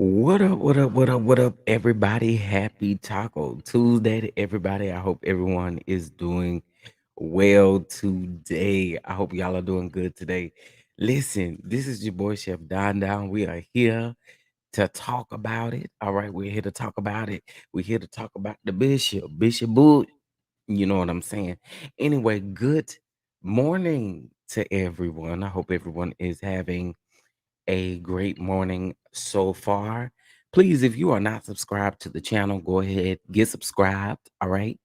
What up, what up, what up, what up, everybody? Happy Taco Tuesday to everybody. I hope everyone is doing well today. I hope y'all are doing good today. Listen, this is your boy Chef Don Down. We are here to talk about it. All right, we're here to talk about it. We're here to talk about the Bishop Bull. You know what I'm saying? Anyway, good morning to everyone. I hope everyone is having a great morning so far. Please, if you are not subscribed to the channel, go ahead, get subscribed. All right.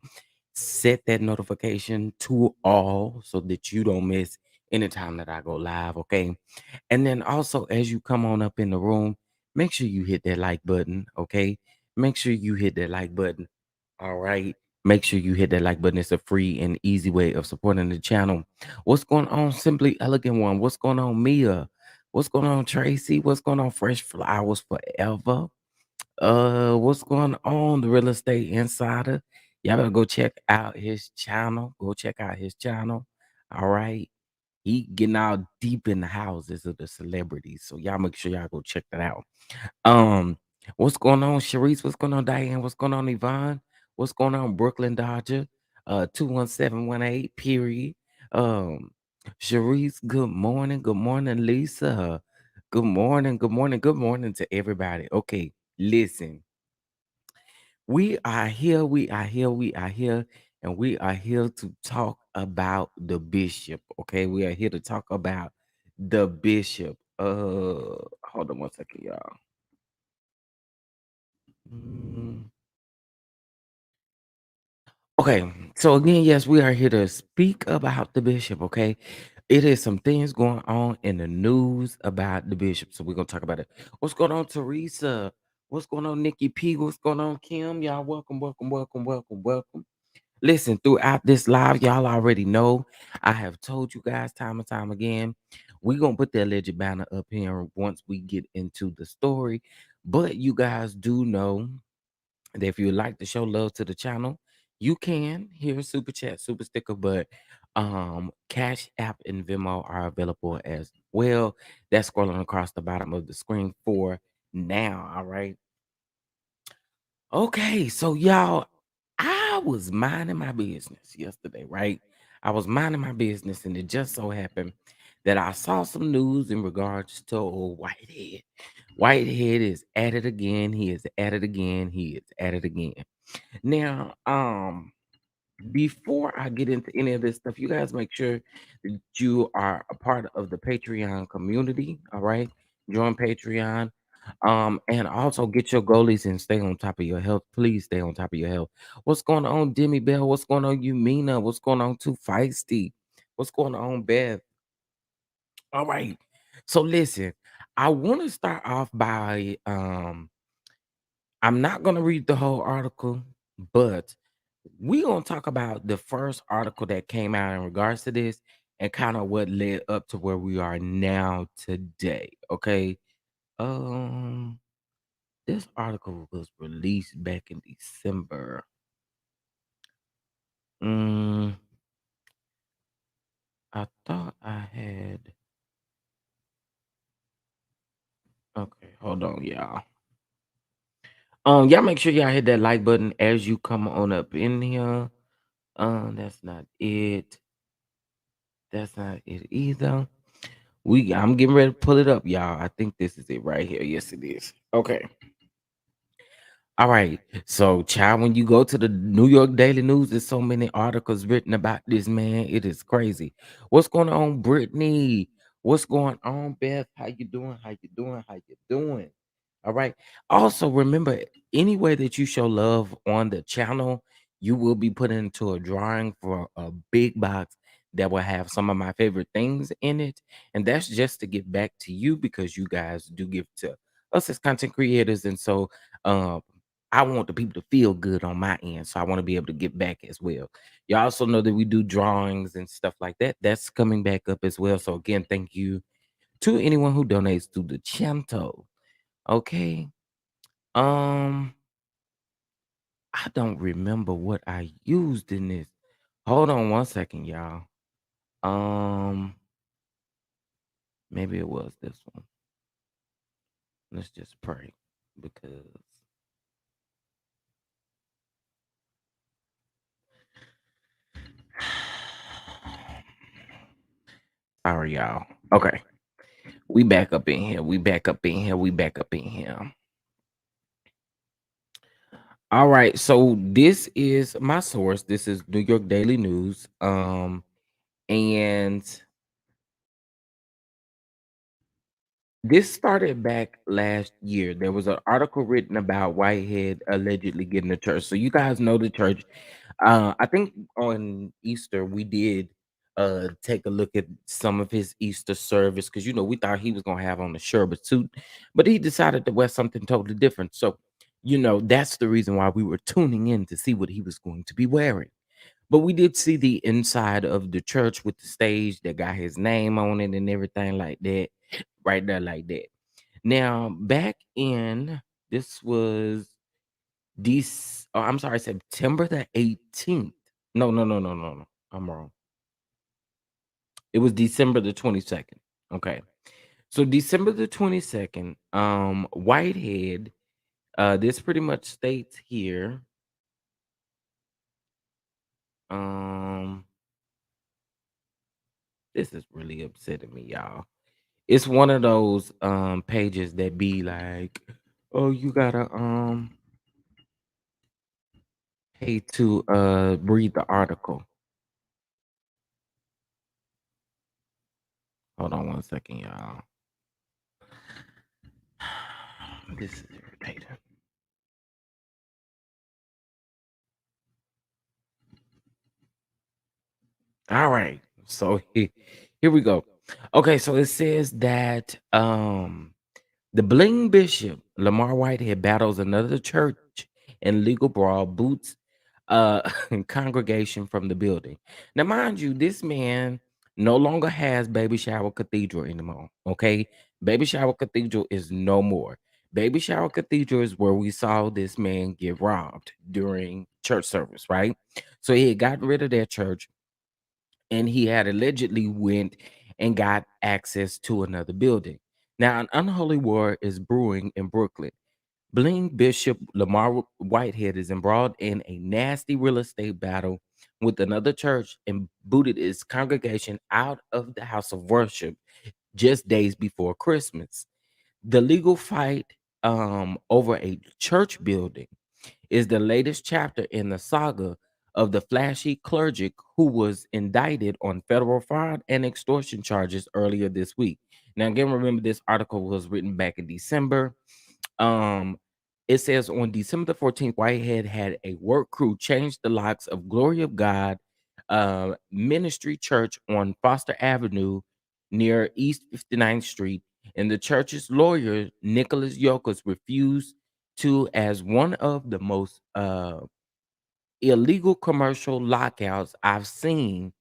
Set that notification to all so that you don't miss any time that I go live. Okay. And then also, as you come on up in the room, make sure you hit that like button. Okay. Make sure you hit that like button. All right. Make sure you hit that like button. It's a free and easy way of supporting the channel. What's going on, Simply Elegant One? What's going on, Mia? What's going on, Tracy? What's going on, Fresh Flowers Forever? What's going on, the Real Estate Insider? Y'all better go check out his channel. Go check out his channel. All right. He getting all deep in the houses of the celebrities. So y'all make sure y'all go check that out. Um, what's going on, Sharice? What's going on, Diane? What's going on, Yvonne? What's going on, Brooklyn Dodger? 21718, period. Um, Sharice, good morning. Good morning, Lisa. Good morning, good morning, good morning to everybody. Okay, listen. We are here, we are here, we are here, and we are here to talk about the bishop. Okay, we are here to talk about the bishop. Hold on one second, y'all. Mm, Okay, so again, yes, we are here to speak about the bishop. Okay, it is some things going on in the news about the bishop, so we're gonna talk about it. What's going on, Teresa? What's going on, Nikki P? What's going on, Kim? Y'all, welcome, welcome, welcome, welcome, welcome. Listen, throughout this live, y'all already know I have told you guys time and time again. We're gonna put the alleged banner up here once we get into the story, but you guys do know that if you would like to show love to the channel, you can. Here's super chat, super sticker, but Cash App and Venmo are available as well. That's scrolling across the bottom of the screen for now. All right. Okay, so y'all, I was minding my business yesterday, right? I was minding my business, and it just so happened that I saw some news in regards to old Whitehead. Whitehead is at it again. He is at it again. He is at it again. Now, Before I get into any of this stuff, you guys make sure that you are a part of the Patreon community. All right. Join Patreon. And also get your goalies and stay on top of your health. Please stay on top of your health. What's going on, Demi Bell? What's going on, Umina? What's going on, Too Feisty? What's going on, Beth? All right. So listen, I want to start off by I'm not gonna read the whole article, but we gonna talk about the first article that came out in regards to this and kind of what led up to where we are now today. Okay. Um, this article was released back in December. Mm, I thought I had. Okay, hold on, y'all. Y'all make sure y'all hit that like button as you come on up in here. That's not it. That's not it either. I'm getting ready to pull it up, y'all. I think this is it right here. Yes, it is. Okay. All right. So, child, when you go to the New York Daily News, there's so many articles written about this man. It is crazy. What's going on, Brittany? What's going on, Beth? How you doing? How you doing? How you doing? All right. Also, remember, any way that you show love on the channel, you will be put into a drawing for a big box that will have some of my favorite things in it. And that's just to give back to you because you guys do give to us as content creators. And so, um, I want the people to feel good on my end, so I want to be able to get back as well. You also know that we do drawings and stuff like that. That's coming back up as well. So again, thank you to anyone who donates to the channel. Okay. Um, I don't remember what I used in this. Hold on one second, y'all. Um, maybe it was this one. Let's just pray because sorry, y'all. Okay. We back up in here. We back up in here. We back up in here. All right, so this is my source. This is New York Daily News. And this started back last year. There was an article written about Whitehead allegedly getting the church. So you guys know the church. I think on Easter we did take a look at some of his Easter service because we thought he was gonna have on a sherbet suit, but he decided to wear something totally different. So that's the reason why we were tuning in to see what he was going to be wearing. But we did see the inside of the church with the stage that got his name on it and everything like that, right there, like that. Now, back in this was I'm sorry, September the 18th. No, no, no, no, no, no. I'm wrong. It was December the 22nd. Okay. So December the 22nd, Whitehead, this pretty much states here. Um, this is really upsetting me, y'all. It's one of those pages that be like, oh, you gotta pay to read the article. Hold on one second, y'all. This is irritating. All right. So here we go. Okay, so it says that the bling bishop, Lamar Whitehead, battles another church in legal brawl, boots congregation from the building. Now, mind you, this man no longer has Baby Shower Cathedral anymore. Okay, Baby Shower Cathedral is no more. Baby Shower Cathedral is where we saw this man get robbed during church service, right? So he had gotten rid of that church and he had allegedly went and got access to another building. Now, an unholy war is brewing in Brooklyn. Bling Bishop Lamar Whitehead is embroiled in a nasty real estate battle with another church and booted its congregation out of the house of worship just days before Christmas. The legal fight over a church building is the latest chapter in the saga of the flashy clergy who was indicted on federal fraud and extortion charges earlier this week. Now, again, remember this article was written back in December. Um, it says on December the 14th, Whitehead had a work crew change the locks of Glory of God Ministry Church on Foster Avenue near East 59th Street, and the church's lawyer, Nicholas Yokas, refused to, as one of the most illegal commercial lockouts I've seen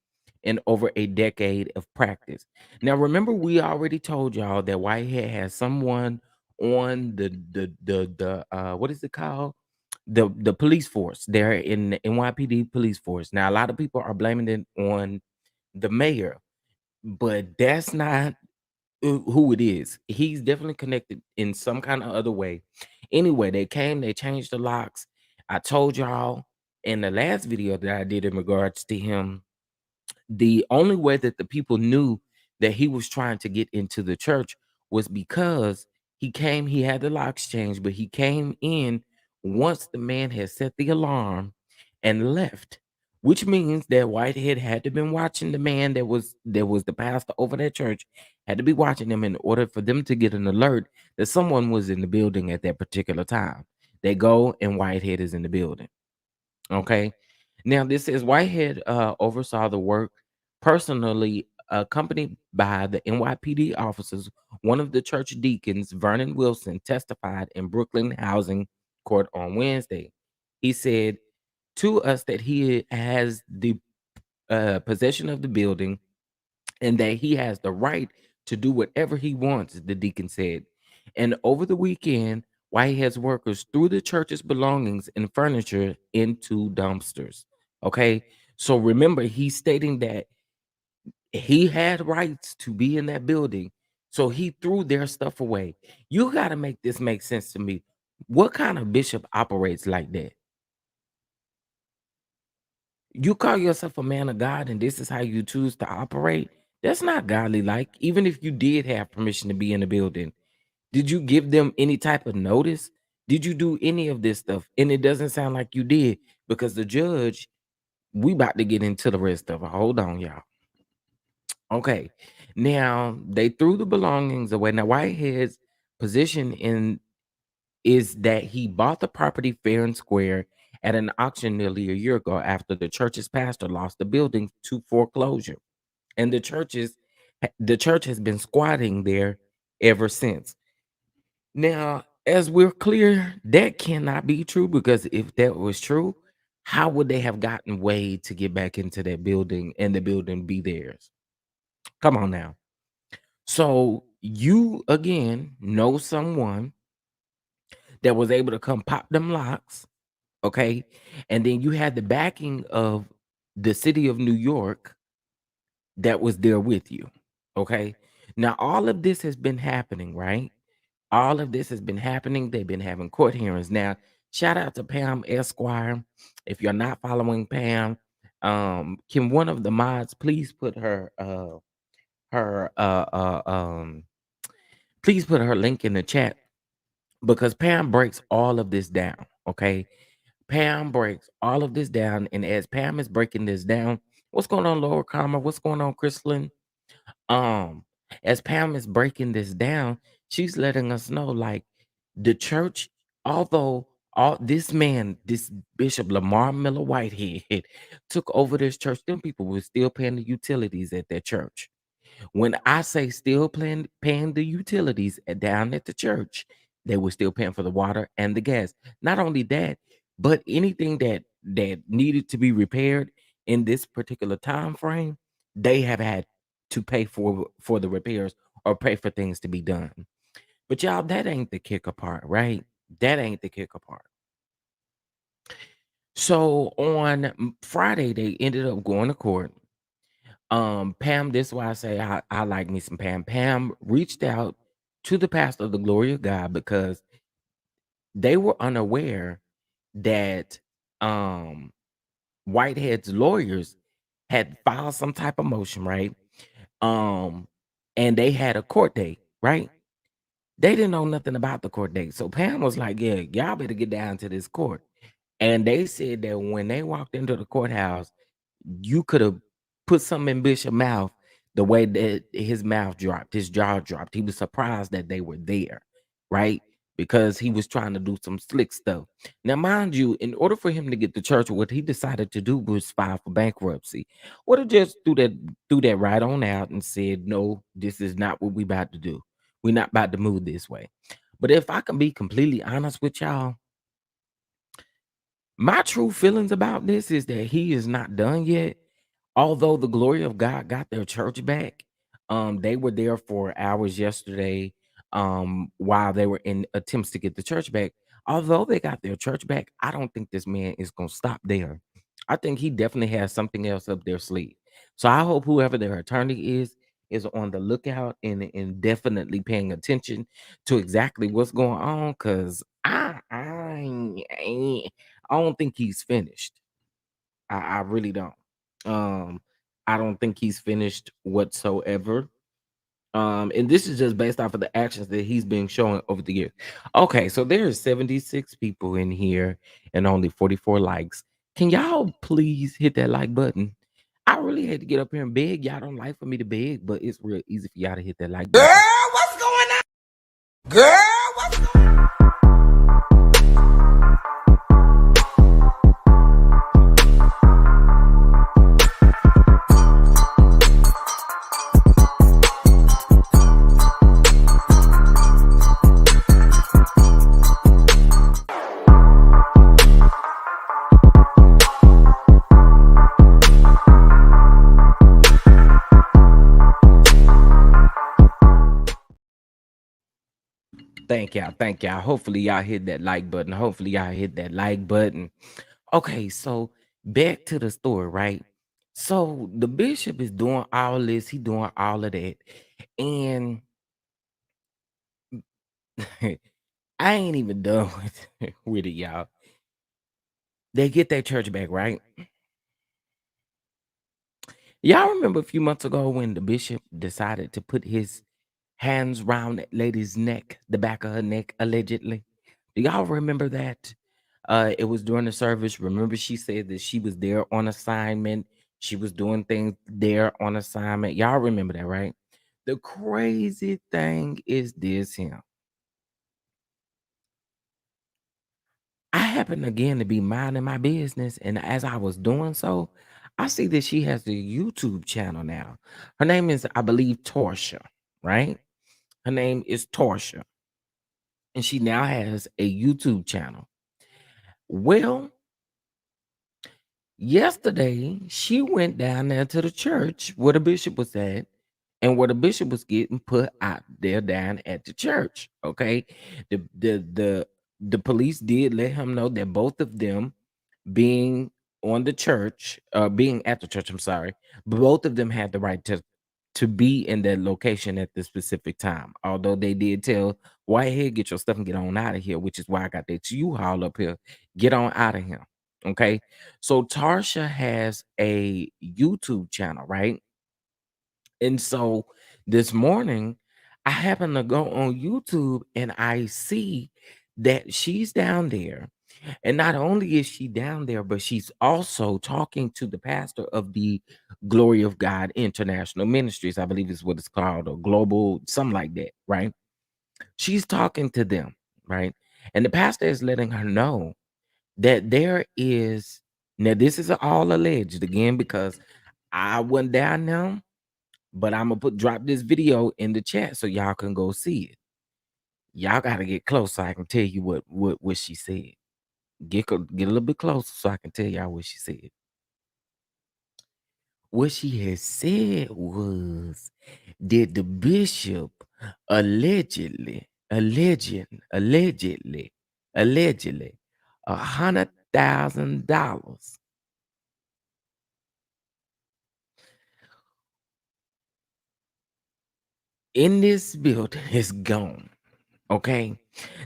in over a decade of practice. Now, remember, we already told y'all that Whitehead has someone on the what is it called? The police force there in the NYPD police force. Now, a lot of people are blaming it on the mayor, but that's not who it is. He's definitely connected in some kind of other way. Anyway, they came, they changed the locks. I told y'all in the last video that I did in regards to him, the only way that the people knew that he was trying to get into the church was because he came, he had the locks changed, but he came in once the man had set the alarm and left, which means that Whitehead had to been watching the man that was the pastor over that church, had to be watching him in order for them to get an alert that someone was in the building at that particular time. They go and Whitehead is in the building. Okay. Now this says Whitehead oversaw the work personally, accompanied by the NYPD officers. One of the church deacons, Vernon Wilson, testified in Brooklyn Housing Court on Wednesday. He said to us that he has the possession of the building and that he has the right to do whatever he wants, the deacon said. And over the weekend, Whitehead's workers threw the church's belongings and furniture into dumpsters. Okay. So remember, he's stating that he had rights to be in that building. So he threw their stuff away. You got to make this make sense to me. What kind of bishop operates like that? You call yourself a man of God and this is how you choose to operate? That's not godly like. Even if you did have permission to be in the building, did you give them any type of notice? Did you do any of this stuff? And it doesn't sound like you did because the judge, we about to get into the rest of it. Hold on, y'all. Okay. Now they threw the belongings away. Now Whitehead's position in is that he bought the property fair and square at an auction nearly a year ago after the church's pastor lost the building to foreclosure. And the church has been squatting there ever since. Now, as we're clear, that cannot be true because if that was true, how would they have gotten way to get back into that building and the building be theirs? Come on now. So you again know someone that was able to come pop them locks, okay? And then you had the backing of the city of New York that was there with you, okay? Now all of this has been happening, right? All of this has been happening. They've been having court hearings. Now, shout out to Pam Esquire. If you're not following Pam, can one of the mods please put her please put her link in the chat because Pam breaks all of this down. Okay. Pam breaks all of this down. And as Pam is breaking this down, what's going on, Laura Karma? What's going on, Chrislyn? Um, as Pam is breaking this down, she's letting us know like the church, although all this man, this Bishop Lamar Miller Whitehead took over this church, them people were still paying the utilities at that church. When I say still paying the utilities down at the church, they were still paying for the water and the gas. Not only that, but anything that needed to be repaired in this particular time frame, they have had to pay for the repairs or pay for things to be done. But y'all, that ain't the kicker part, right? That ain't the kicker part. So on Friday, they ended up going to court. Pam, this is why I say I like me some Pam. Pam reached out to the pastor of the Glory of God because they were unaware that um Whitehead's lawyers had filed some type of motion, right? Um, and they had a court date, right? They didn't know nothing about the court date. So Pam was like, yeah, y'all better get down to this court. And they said that when they walked into the courthouse, you could have put something in Bishop's mouth the way that his mouth dropped, his jaw dropped. He was surprised that they were there, right? Because he was trying to do some slick stuff. Now, mind you, in order for him to get the church, what he decided to do was file for bankruptcy. Would have just threw that right on out and said, no, this is not what we about to do. We're not about to move this way. But if I can be completely honest with y'all, my true feelings about this is that he is not done yet. Although the glory of God got their church back, they were there for hours yesterday, while they were in attempts to get the church back. Although they got their church back, I don't think this man is gonna stop there. I think he definitely has something else up their sleeve. So I hope whoever their attorney is on the lookout and definitely paying attention to exactly what's going on. Cause I don't think he's finished. I really don't. Um, I don't think he's finished whatsoever. And this is just based off of the actions that he's been showing over the years. Okay, so there's 76 people in here and only 44 likes. Can y'all please hit that like button? I really had to get up here and beg. Y'all don't like for me to beg, but it's real easy for y'all to hit that like Girl, button. what's going on? Girl, what's going on? Thank y'all. Thank y'all. Hopefully y'all hit that like button. Hopefully y'all hit that like button. Okay, so back to the story, right? So the bishop is doing all this, he doing all of that. And I ain't even done with it, y'all. They get their church back, right? Y'all remember a few months ago when the bishop decided to put his hands round that lady's neck, the back of her neck, allegedly? Do y'all remember that? It was during the service. Remember, she said that she was there on assignment. She was doing things there on assignment. Y'all remember that, right? The crazy thing is this here. I happened again to be minding my business, and as I was doing so, I see that she has a YouTube channel now. Her name is, I believe, Tarsha, right? Her name is Tarsha, and she now has a YouTube channel. Well, yesterday she went down there to the church where the bishop was at, and where the bishop was getting put out there down at the church. Okay, the police did let him know that both of them being on the church, being at the church, I'm sorry, both of them had the right to be in that location at the specific time. Although they did tell Whitehead, get your stuff and get on out of here, which is why I got that U-Haul up here. Get on out of here. Okay. So Tarsha has a YouTube channel, right? And so this morning, I happen to go on YouTube and I see that she's down there. And not only is she down there, but she's also talking to the pastor of the Glory of God International Ministries. I believe is what it's called, or global, something like that, right? She's talking to them, right? And the pastor is letting her know that there is, now this is all alleged again, because I went down there, but I'm gonna drop this video in the chat so y'all can go see it. Y'all gotta get close so I can tell you what she said. Get a little bit closer so I can tell y'all what she said. What she had said was that the bishop allegedly $100,000 in this building is gone. Okay.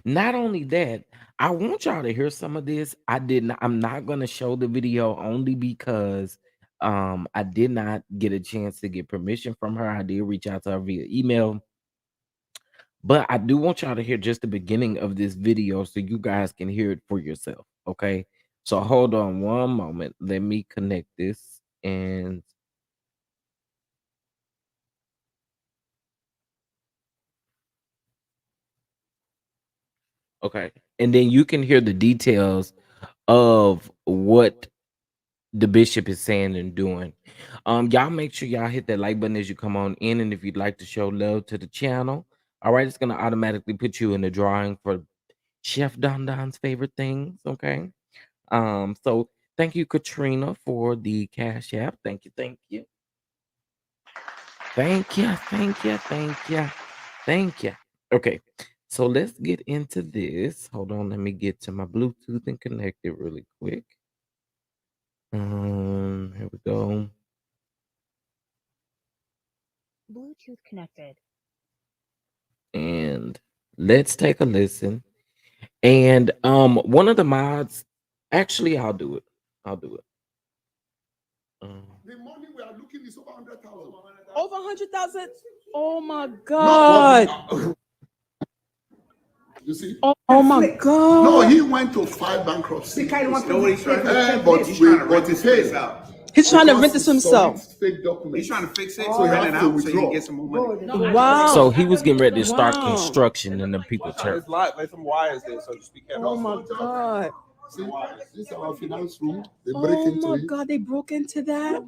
Not only that, I want y'all to hear some of this. I'm not gonna show the video only because I did not get a chance to get permission from her. I did reach out to her via email, but I do want y'all to hear just the beginning of this video so you guys can hear it for yourself. Okay. So hold on one moment. Let me connect this and okay. And then you can hear the details of what the bishop is saying and doing. Y'all make sure y'all hit that like button as you come on in. And if you'd like to show love to the channel, all right, it's gonna automatically put you in the drawing for Chef Don Don's favorite things. Okay. So thank you, Katrina, for the cash app. Thank you, thank you. Thank you, thank you, thank you, thank you. Okay, so let's get into this. Hold on, let me get to my Bluetooth and connect it really quick. Here we go. Bluetooth connected. And let's take a listen. And one of the mods, actually, I'll do it. I'll do it. The money we are looking is over 100,000. Over 100,000? Oh my God. You see? Oh my God. No, he went to file bankruptcy. Because he wants to be But he failed. He's trying to rent Because this he himself. submits fake documents. He's trying to fix it So so he he has can to out so he withdraw. can get some more money. Wow. So he was getting ready to start Wow. construction in the people church. There's like some wires there, so just be careful. Oh my God. See, this is our finance room. They break Oh into my it. God, they broke into that.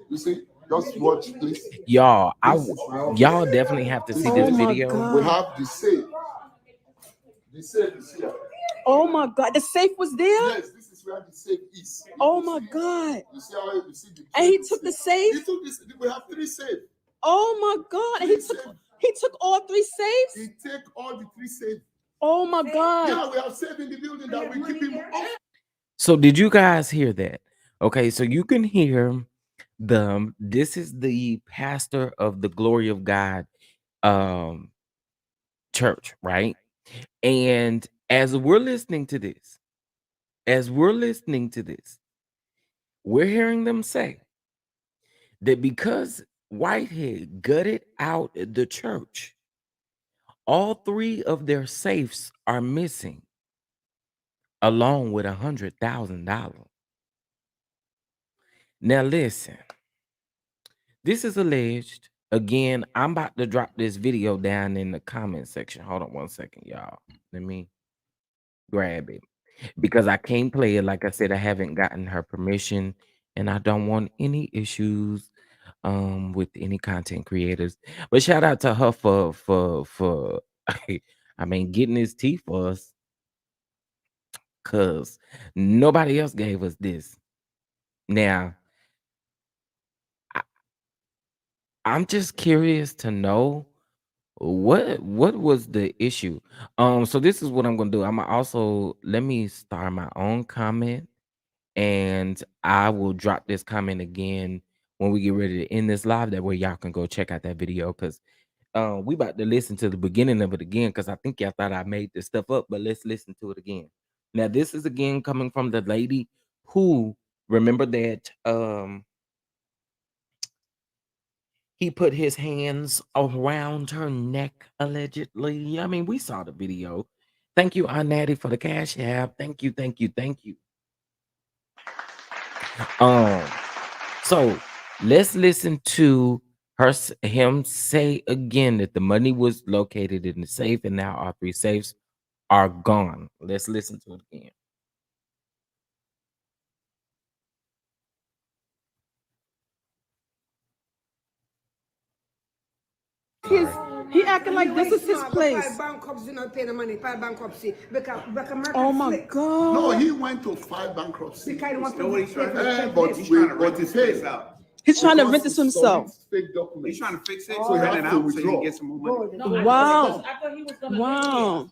You see, just watch, please. Y'all, y'all This definitely have to see Oh this my video. God. we have the safe. The safe is here. Oh my God, the safe was there? Yes, this is where the safe is. Oh my God. You see how you see the And he took the safe? He took this. We have 3 safes. Oh my God. And he took all 3 safes? He take all the 3 safes. Oh my God. Yeah, we have safe in the building that we keep him off. So did you guys hear that? Okay, so you can hear this is the pastor of the Glory of God church, right? And as we're listening to this, we're hearing them say that because Whitehead gutted out the church, all 3 of their safes are missing, along with $100,000. Now listen, this is alleged. Again, I'm about to drop this video down in the comment section. Hold on one second, y'all. Let me grab it because I can't play it. Like I said, I haven't gotten her permission, and I don't want any issues with any content creators. But shout out to her for I mean getting his tea for us, because nobody else gave us this. Now I'm just curious to know what was the issue. So this is what I'm gonna do. I'm also let me start my own comment, and I will drop this comment again when we get ready to end this live. That way y'all can go check out that video, because we about to listen to the beginning of it again, because I think y'all thought I made this stuff up, but let's listen to it again. Now this is again coming from the lady who, remember that he put his hands around her neck, allegedly. I mean, we saw the video. Thank you, Aunt Natty, for the cash app. Thank you, thank you, thank you. So let's listen to him say again that the money was located in the safe, and now our 3 safes are gone. Let's listen to it again. He acting like this is his place. Bankruptcy, not pay the money, file bankruptcy. Because Oh my God. No, he went to file bankruptcy. Because he wants to be But he failed. He's trying to rent this himself. Fake documents. He's trying to fix it So so he he has can to out so he withdraw. can get some more money. Wow. Wow.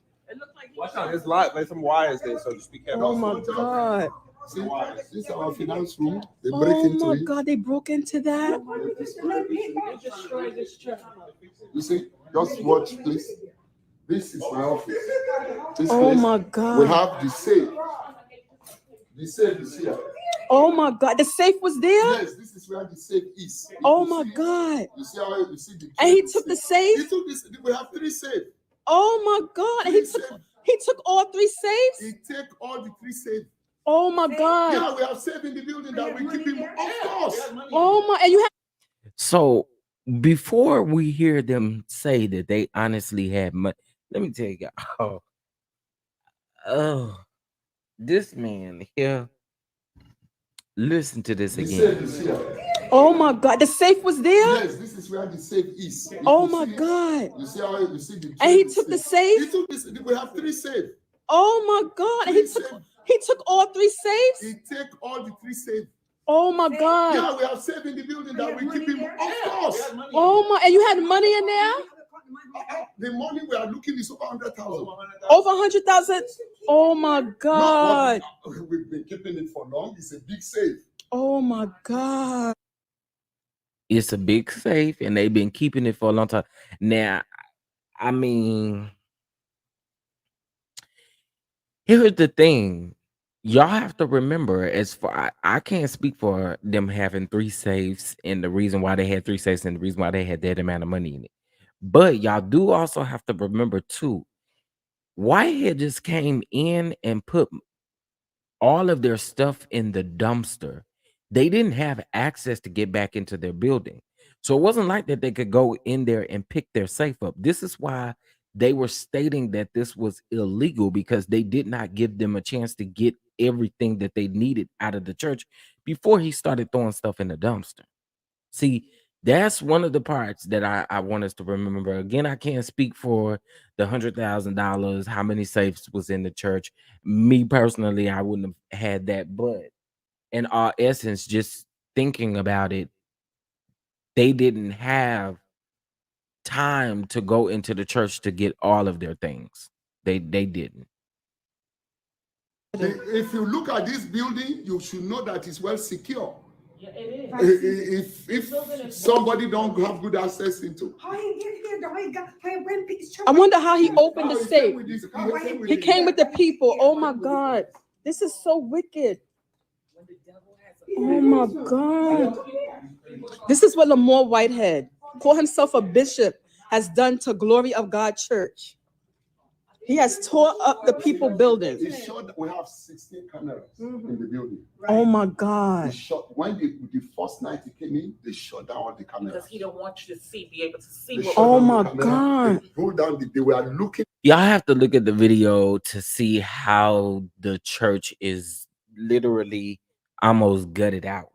Watch out, there's like some wires there, so just be careful. Oh my God. See, this is our finance room. They break Oh into my it. God, they broke into that. You see, just watch, please. This is my office. This Oh place, my God. we have the safe. The safe is here. Oh my God, the safe was there? Yes, this is where the safe is. Oh my God. You see how you see the And he took the safe? He took this. We have 3 safes. Oh my God. And He took all three He safes? take all the three safe. Oh my God. Yeah, we have safe in the building that we keep him. Of course. Oh my, and you have So before we hear them say that they honestly had money, let me tell you, oh, oh, this man here. Listen to this The safe again. is here. oh my God, the safe was there? Yes, this is where the safe is. If Oh you my see, God. you see how you see the And he safe took the is. safe? He took this. We have three safe. Oh my God. And he took all three He safes? take all the three safe. Oh my God. Yeah, we have safe in the building that we keep him. Of course. Oh my, and you had money in there? The money we are looking is over 100,000. Over 100,000? Oh my No, God. but we've been keeping it for long. It's a big safe. Oh my God. It's a big safe, and they've been keeping it for a long time. Now, I mean, here's the thing. Y'all have to remember, as far I can't speak for them having three safes and the reason why they had three safes and the reason why they had that amount of money in it. But y'all do also have to remember too, Whitehead just came in and put all of their stuff in the dumpster. They didn't have access to get back into their building. So it wasn't like that they could go in there and pick their safe up. This is why they were stating that this was illegal, because they did not give them a chance to get everything that they needed out of the church before he started throwing stuff in the dumpster. See, that's one of the parts that I want us to remember. Again, I can't speak for the $100,000, how many safes was in the church. Me personally, I wouldn't have had that. But in our essence, just thinking about it, they didn't have time to go into the church to get all of their things. They didn't. If you look at this building, you should know that it's well secure. Yeah, it is. If somebody don't have good access into. I wonder how he opened the He came safe. with this- He came with the people. Oh my God. This is so wicked. Oh my God. This is what Lamor Whitehead, call himself a bishop, has done to Glory of God Church. He has tore up the people building. It showed that we have 16 cameras in the building. Oh my They God. shot when the first night he came in, they shut down all the cameras. Because he don't want you to be able to see They what. shut Oh down the my camera. God. They pulled down they were looking. Y'all have to look at the video to see how the church is literally almost gutted out.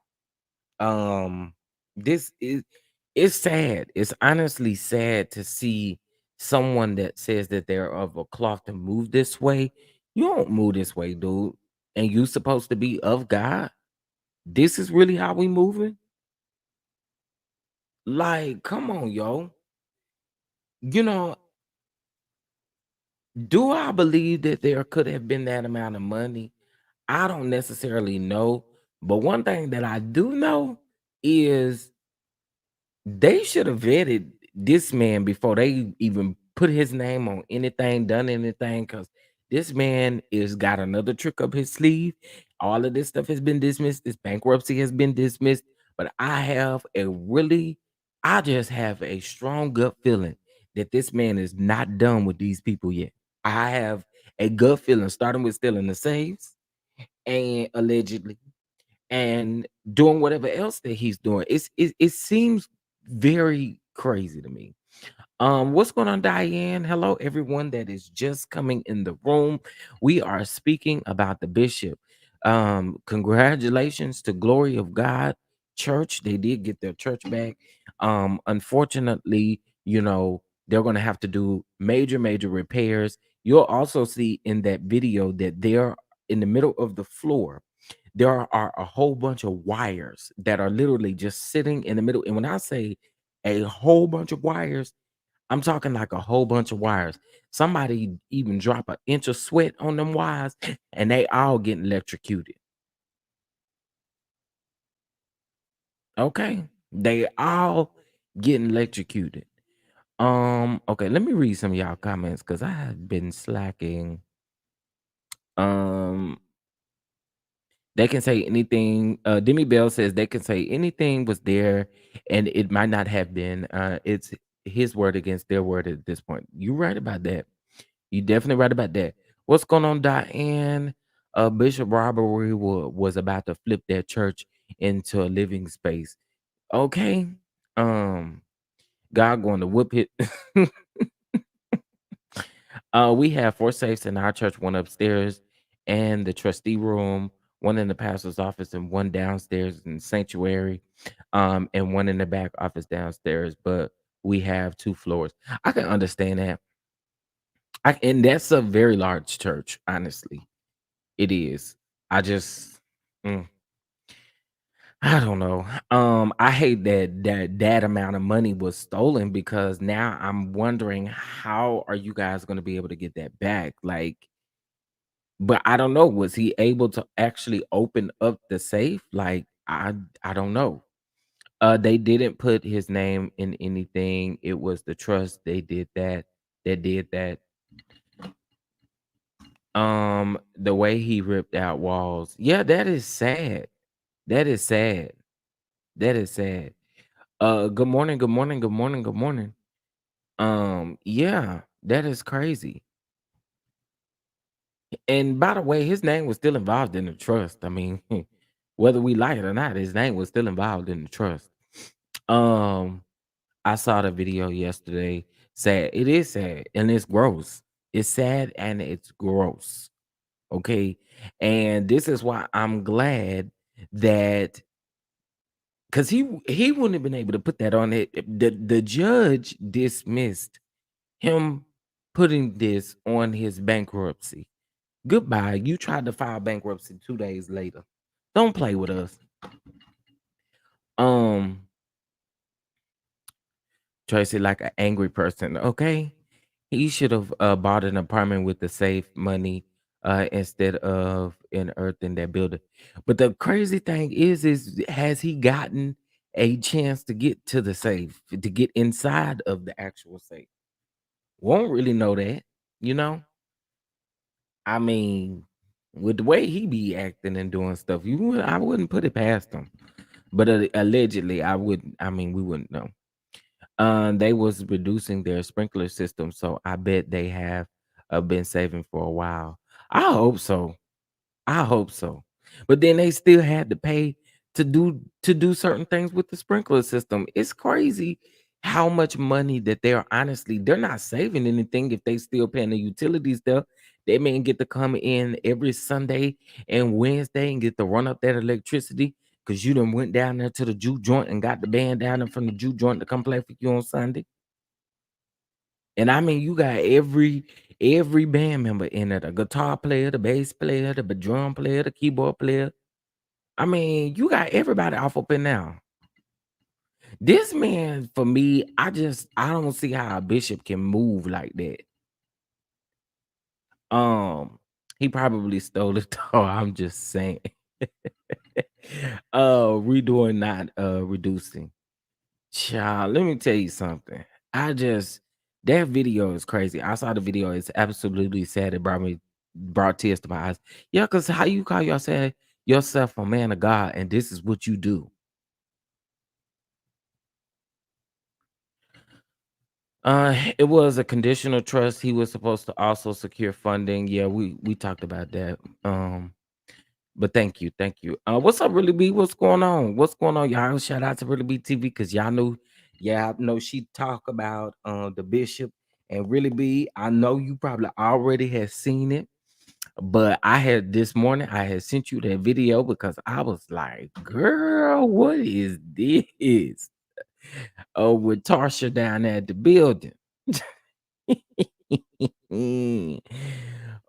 This is it's sad. It's honestly sad to see someone that says that they're of a cloth to move this way. You don't move this way, dude. And you supposed to be of God. This is really how we moving? Like, come on, yo. You know, do I believe that there could have been that amount of money? I don't necessarily know. But one thing that I do know is they should have vetted this man before they even put his name on anything, done anything, because this man is got another trick up his sleeve. All of this stuff has been dismissed. This bankruptcy has been dismissed. But I just have a strong gut feeling that this man is not done with these people yet. I have a gut feeling, starting with stealing the safes and allegedly, and doing whatever else that he's doing. It seems very crazy to me. What's going on, Diane? Hello, everyone that is just coming in the room. We are speaking about the bishop. Congratulations to Glory of God Church. They did get their church back. Unfortunately, they're going to have to do major repairs. You'll also see in that video that they're in the middle of the floor. There are a whole bunch of wires that are literally just sitting in the middle. And when I say a whole bunch of wires, I'm talking like a whole bunch of wires. Somebody even drop an inch of sweat on them wires and they all getting electrocuted. Okay. They all getting electrocuted. Okay, let me read some of y'all comments because I have been slacking. Um, They can say anything. Demi Bell says they can say anything was there, and it might not have been. It's his word against their word at this point. You're right about that. You definitely right about that. What's going on, Diane? Bishop Robbery was about to flip that church into a living space. Okay. Um, God going to whoop it. We have four safes in our church, one upstairs and the trustee room, one in the pastor's office, and one downstairs in the sanctuary, and one in the back office downstairs. But we have two floors. I can understand that. And that's a very large church, honestly. It is. I just mm, I don't know. I hate that amount of money was stolen because now I'm wondering how are you guys going to be able to get that back? Like, but I don't know. Was he able to actually open up the safe? Like, I don't know. They didn't put his name in anything. It was the trust. They did that. They did that. The way he ripped out walls. Yeah, that is sad. That is sad. That is sad. Good morning, good morning, good morning, good morning. Yeah, that is crazy. And by the way, his name was still involved in the trust. I mean, whether we like it or not, his name was still involved in the trust. Um, I saw the video yesterday. Sad. It is sad and it's gross. It's sad and it's gross. Okay. And this is why I'm glad that because he wouldn't have been able to put that on it. The judge dismissed him putting this on his bankruptcy. Goodbye. You tried to file bankruptcy 2 days later. Don't play with us. Um, Tracy, like an angry person. Okay, he should have bought an apartment with the safe money instead of unearthing that building. But the crazy thing is has he gotten a chance to get to the safe, to get inside of the actual safe? Won't really know that, you know. I mean, with the way he be acting and doing stuff, I wouldn't put it past him. But allegedly, I wouldn't. I mean, we wouldn't know. They was reducing their sprinkler system, so I bet they have been saving for a while. I hope so. I hope so. But then they still had to pay to do certain things with the sprinkler system. It's crazy how much money that they're not saving anything if they still paying the utilities there. They may get to come in every Sunday and Wednesday and get to run up that electricity because you done went down there to the juke joint and got the band down there from the juke joint to come play for you on Sunday. And I mean, you got every band member in there, the guitar player, the bass player, the drum player, the keyboard player. I mean, you got everybody off up in now. This man, for me, I don't see how a bishop can move like that. He probably stole it though. I'm just saying. Redoing, not reducing. Child, let me tell you something. I just that video is crazy. I saw the video. It's absolutely sad. It brought tears to my eyes. Yeah, because how you call yourself a man of God, and this is what you do. It was a conditional trust. He was supposed to also secure funding. Yeah, we talked about that. But thank you. What's up, Really B? What's going on? What's going on, y'all? Shout out to Really B TV because y'all know she talk about the bishop and Really B. I know you probably already have seen it, but I had this morning. I had sent you that video because I was like, "Girl, what is this?" Oh, with Tarsha down at the building.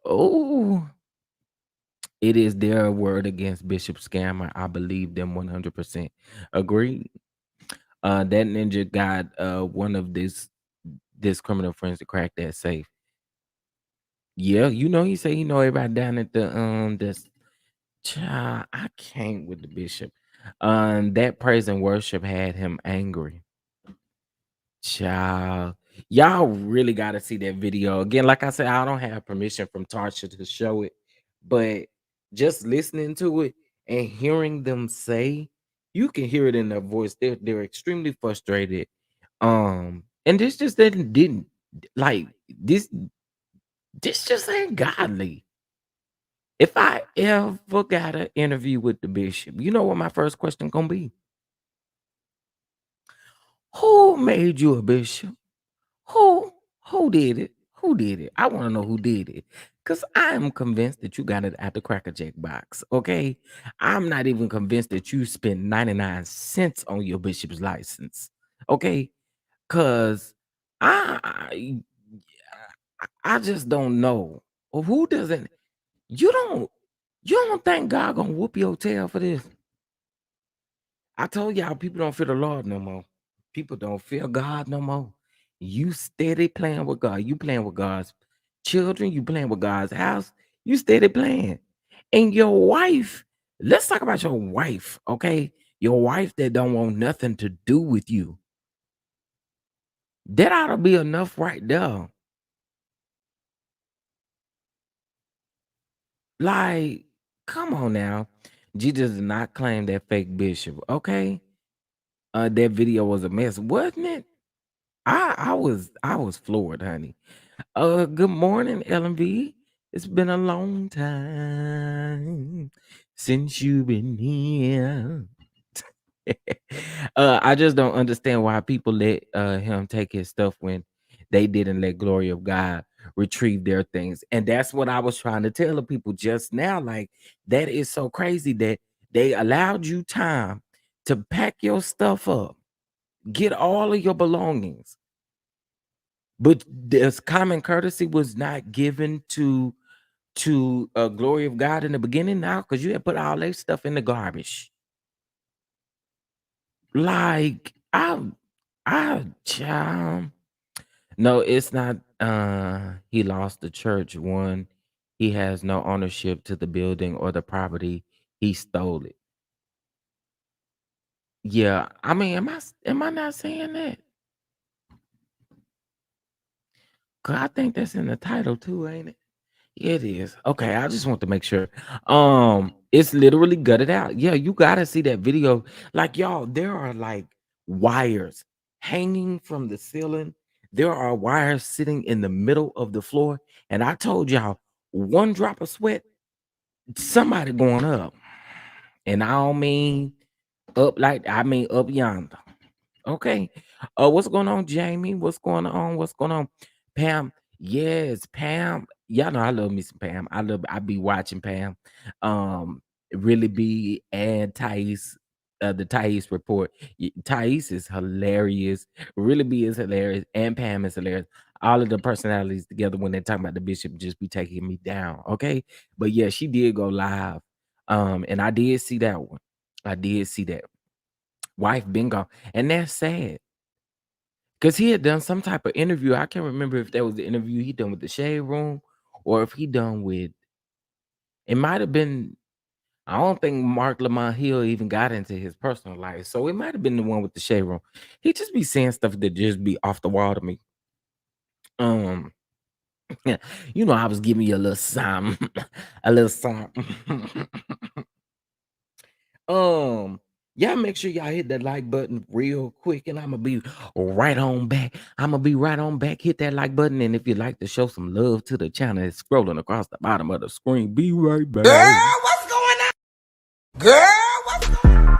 Oh, it is their word against Bishop Scammer. I believe them 100%. Agreed. That ninja got one of this criminal friends to crack that safe. Yeah, he say he know everybody down at this child. I can't with the bishop. That praise and worship had him angry. Child, y'all really got to see that video again. Like I said, I don't have permission from Tarsha to show it, but just listening to it and hearing them say, you can hear it in their voice. They're extremely frustrated. And this just didn't like this. This just ain't godly. If I ever got an interview with the bishop, you know what my first question gonna be? Who made you a bishop? Who who did it? Who did it? I want to know who did it. Cause I am convinced that you got it at the Cracker Jack box. Okay. I'm not even convinced that you spent 99 cents on your bishop's license. Okay. Cause I I just don't know. Well, who doesn't you don't you don't think God gonna whoop your tail for this? I told y'all people don't fear the Lord no more. People don't fear God no more. You steady playing with God. You playing with God's children. You playing with God's house. You steady playing. And your wife, let's talk about your wife, okay? Your wife that don't want nothing to do with you. That ought to be enough right there. Like, come on now. Jesus did not claim that fake bishop, okay? That video was a mess, wasn't it? I was floored, honey. Good morning, LMV. It's been a long time since you've been here. I just don't understand why people let him take his stuff when they didn't let glory of God retrieve their things. And that's what I was trying to tell the people just now. Like, that is so crazy that they allowed you time to pack your stuff up, get all of your belongings. But this common courtesy was not given to glory of God in the beginning now, because you had put all that stuff in the garbage. Like I child. No, it's not he lost the church. One, he has no ownership to the building or the property. He stole it. Yeah, I mean, am I not saying that? Cause I think that's in the title too, ain't it? It is. Okay, I just want to make sure. It's literally gutted out. Yeah, you gotta see that video. Like, y'all, there are like wires hanging from the ceiling. There are wires sitting in the middle of the floor. And I told y'all, one drop of sweat, somebody going up. And I don't mean up like I mean up yonder. Okay. What's going on, Jamie? What's going on? What's going on? Pam. Yes, Pam. Y'all know I love me some Pam. I be watching Pam. Really be and Thais, the Thais report. Thais is hilarious. Really be is hilarious. And Pam is hilarious. All of the personalities together when they're talking about the bishop just be taking me down. Okay. But yeah, she did go live. And I did see that one. I did see that. Wife been gone. And that's sad. Cause he had done some type of interview. I can't remember if that was the interview he done with the Shade Room or if he done with. It might have been. I don't think Mark Lamont Hill even got into his personal life, so it might have been the one with the Shade Room. He just be saying stuff that just be off the wall to me. Um, yeah, I was giving you a little something, a little something. Um, y'all make sure y'all hit that like button real quick, and I'm gonna be right on back. I'm gonna be right on back. Hit that like button, and if you'd like to show some love to the channel, it's scrolling across the bottom of the screen. Be right back. Girl, what's going on? Girl, what's going on?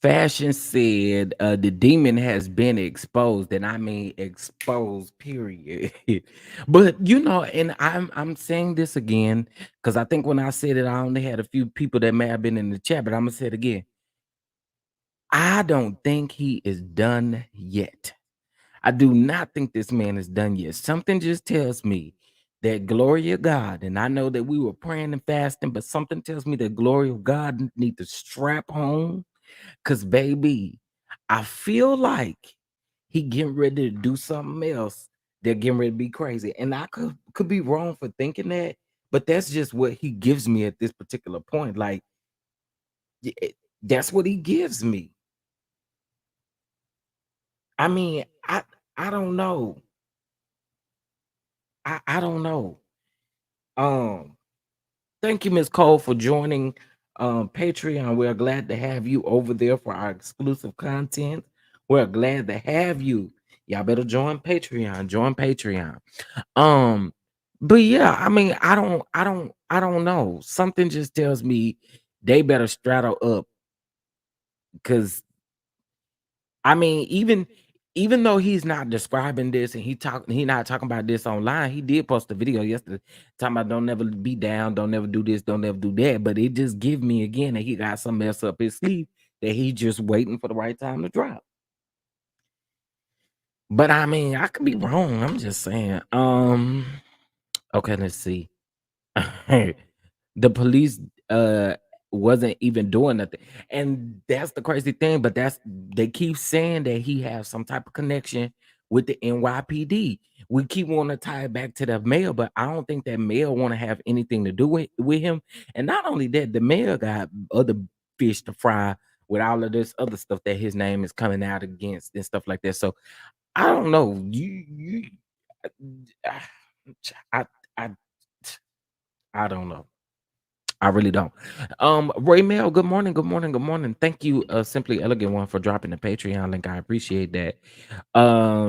Fashion said the demon has been exposed, and I mean exposed, period. But and I'm saying this again because I think when I said it, I only had a few people that may have been in the chat, but I'm gonna say it again. I don't think he is done yet. I do not think this man is done yet. Something just tells me that glory of God, and I know that we were praying and fasting, but something tells me that glory of God need to strap on. Cause baby, I feel like he getting ready to do something else. They're getting ready to be crazy. And I could be wrong for thinking that, but that's just what he gives me at this particular point. Like, that's what he gives me. I mean, I don't know. I don't know. Um, Thank you, Miss Cole, for joining Patreon. We're glad to have you over there for our exclusive content. We're glad to have you. Y'all better join Patreon. Join Patreon. Um, but yeah, I mean, I don't know. Something just tells me they better straddle up because I mean, even though he's not describing this and he not talking about this online, he did post a video yesterday talking about don't never be down, don't never do this, don't never do that. But it just give me again that he got some mess up his sleeve that he just waiting for the right time to drop. But I mean, I could be wrong. I'm just saying. Okay, let's see. The police wasn't even doing nothing. And that's the crazy thing, but that's they keep saying that he has some type of connection with the NYPD. We keep wanting to tie it back to the mayor, but I don't think that mayor want to have anything to do with him. And not only that, the mayor got other fish to fry with all of this other stuff that his name is coming out against and stuff like that. So I don't know. I I I don't know. I really don't. Ray Mail, good morning, good morning, good morning. Thank you, Simply Elegant One, for dropping the Patreon link. I appreciate that.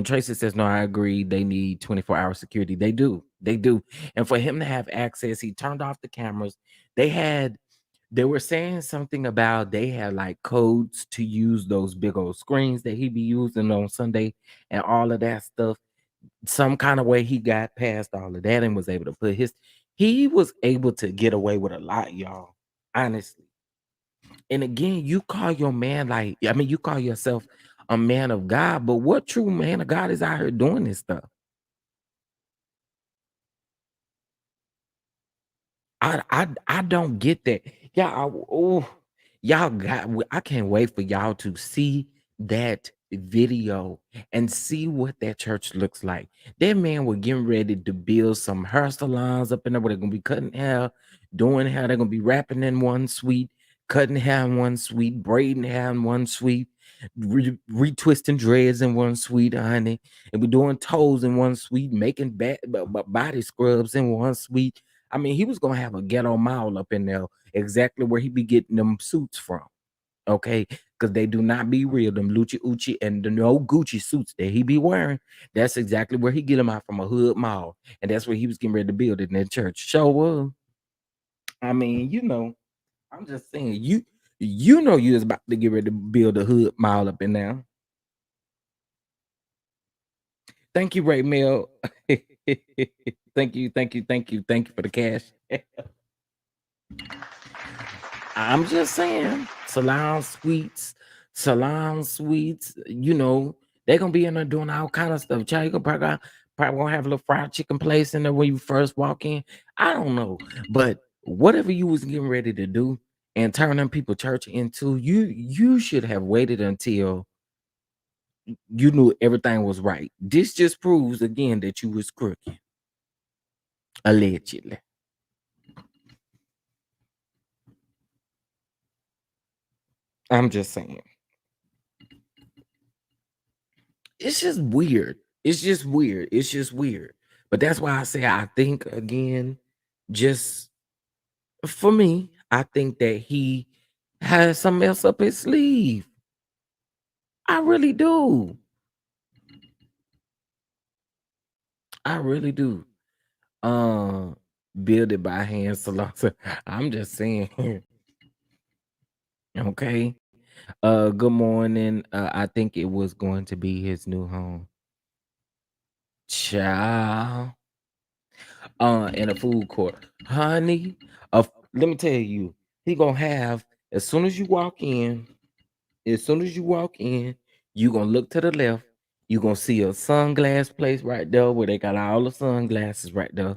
Tracy says, no, I agree. They need 24-hour security. They do, they do. And for him to have access, he turned off the cameras. They were saying something about they had like codes to use those big old screens that he be using on Sunday and all of that stuff. Some kind of way he got past all of that and was able to put his he was able to get away with a lot, y'all. Honestly. And again, you call your man like I mean, you call yourself a man of God, but what true man of God is out here doing this stuff? I don't get that. Y'all got I can't wait for y'all to see that video and see what that church looks like. That man was getting ready to build some hair salons up in there where they're gonna be cutting hair, doing hair, they're gonna be rapping in one suite, cutting hair in one suite, braiding hair in one suite, retwisting dreads in one suite, honey, and we doing toes in one suite, making body scrubs in one suite. I mean, he was gonna have a ghetto mall up in there, exactly where he be getting them suits from. Okay, because they do not be real. Them Lucci Uchi and the no Gucci suits that he be wearing. That's exactly where he get them out from a hood mall, and that's where he was getting ready to build it in that church. Show was. I mean, I'm just saying, you know, you was about to get ready to build a hood mall up in there. Thank you, Ray Mill. Thank you, thank you, thank you, thank you for the cash. I'm just saying, salon suites, they're gonna be in there doing all kind of stuff. Child, you gonna probably gonna have a little fried chicken place in there when you first walk in. I don't know, but whatever you was getting ready to do and turn them people church into, you should have waited until you knew everything was right. This just proves again that you was crooked, allegedly. I'm just saying. It's just weird. It's just weird. It's just weird. But that's why I say I think again, just for me, I think that he has some else up his sleeve. I really do. I really do. Um, Build it by hand salon. I'm just saying, okay. Good morning. I think it was going to be his new home. Child. In a food court. Honey, let me tell you, he gonna have as soon as you walk in, as soon as you walk in, you gonna look to the left, you gonna see a sunglass place right there where they got all the sunglasses right there.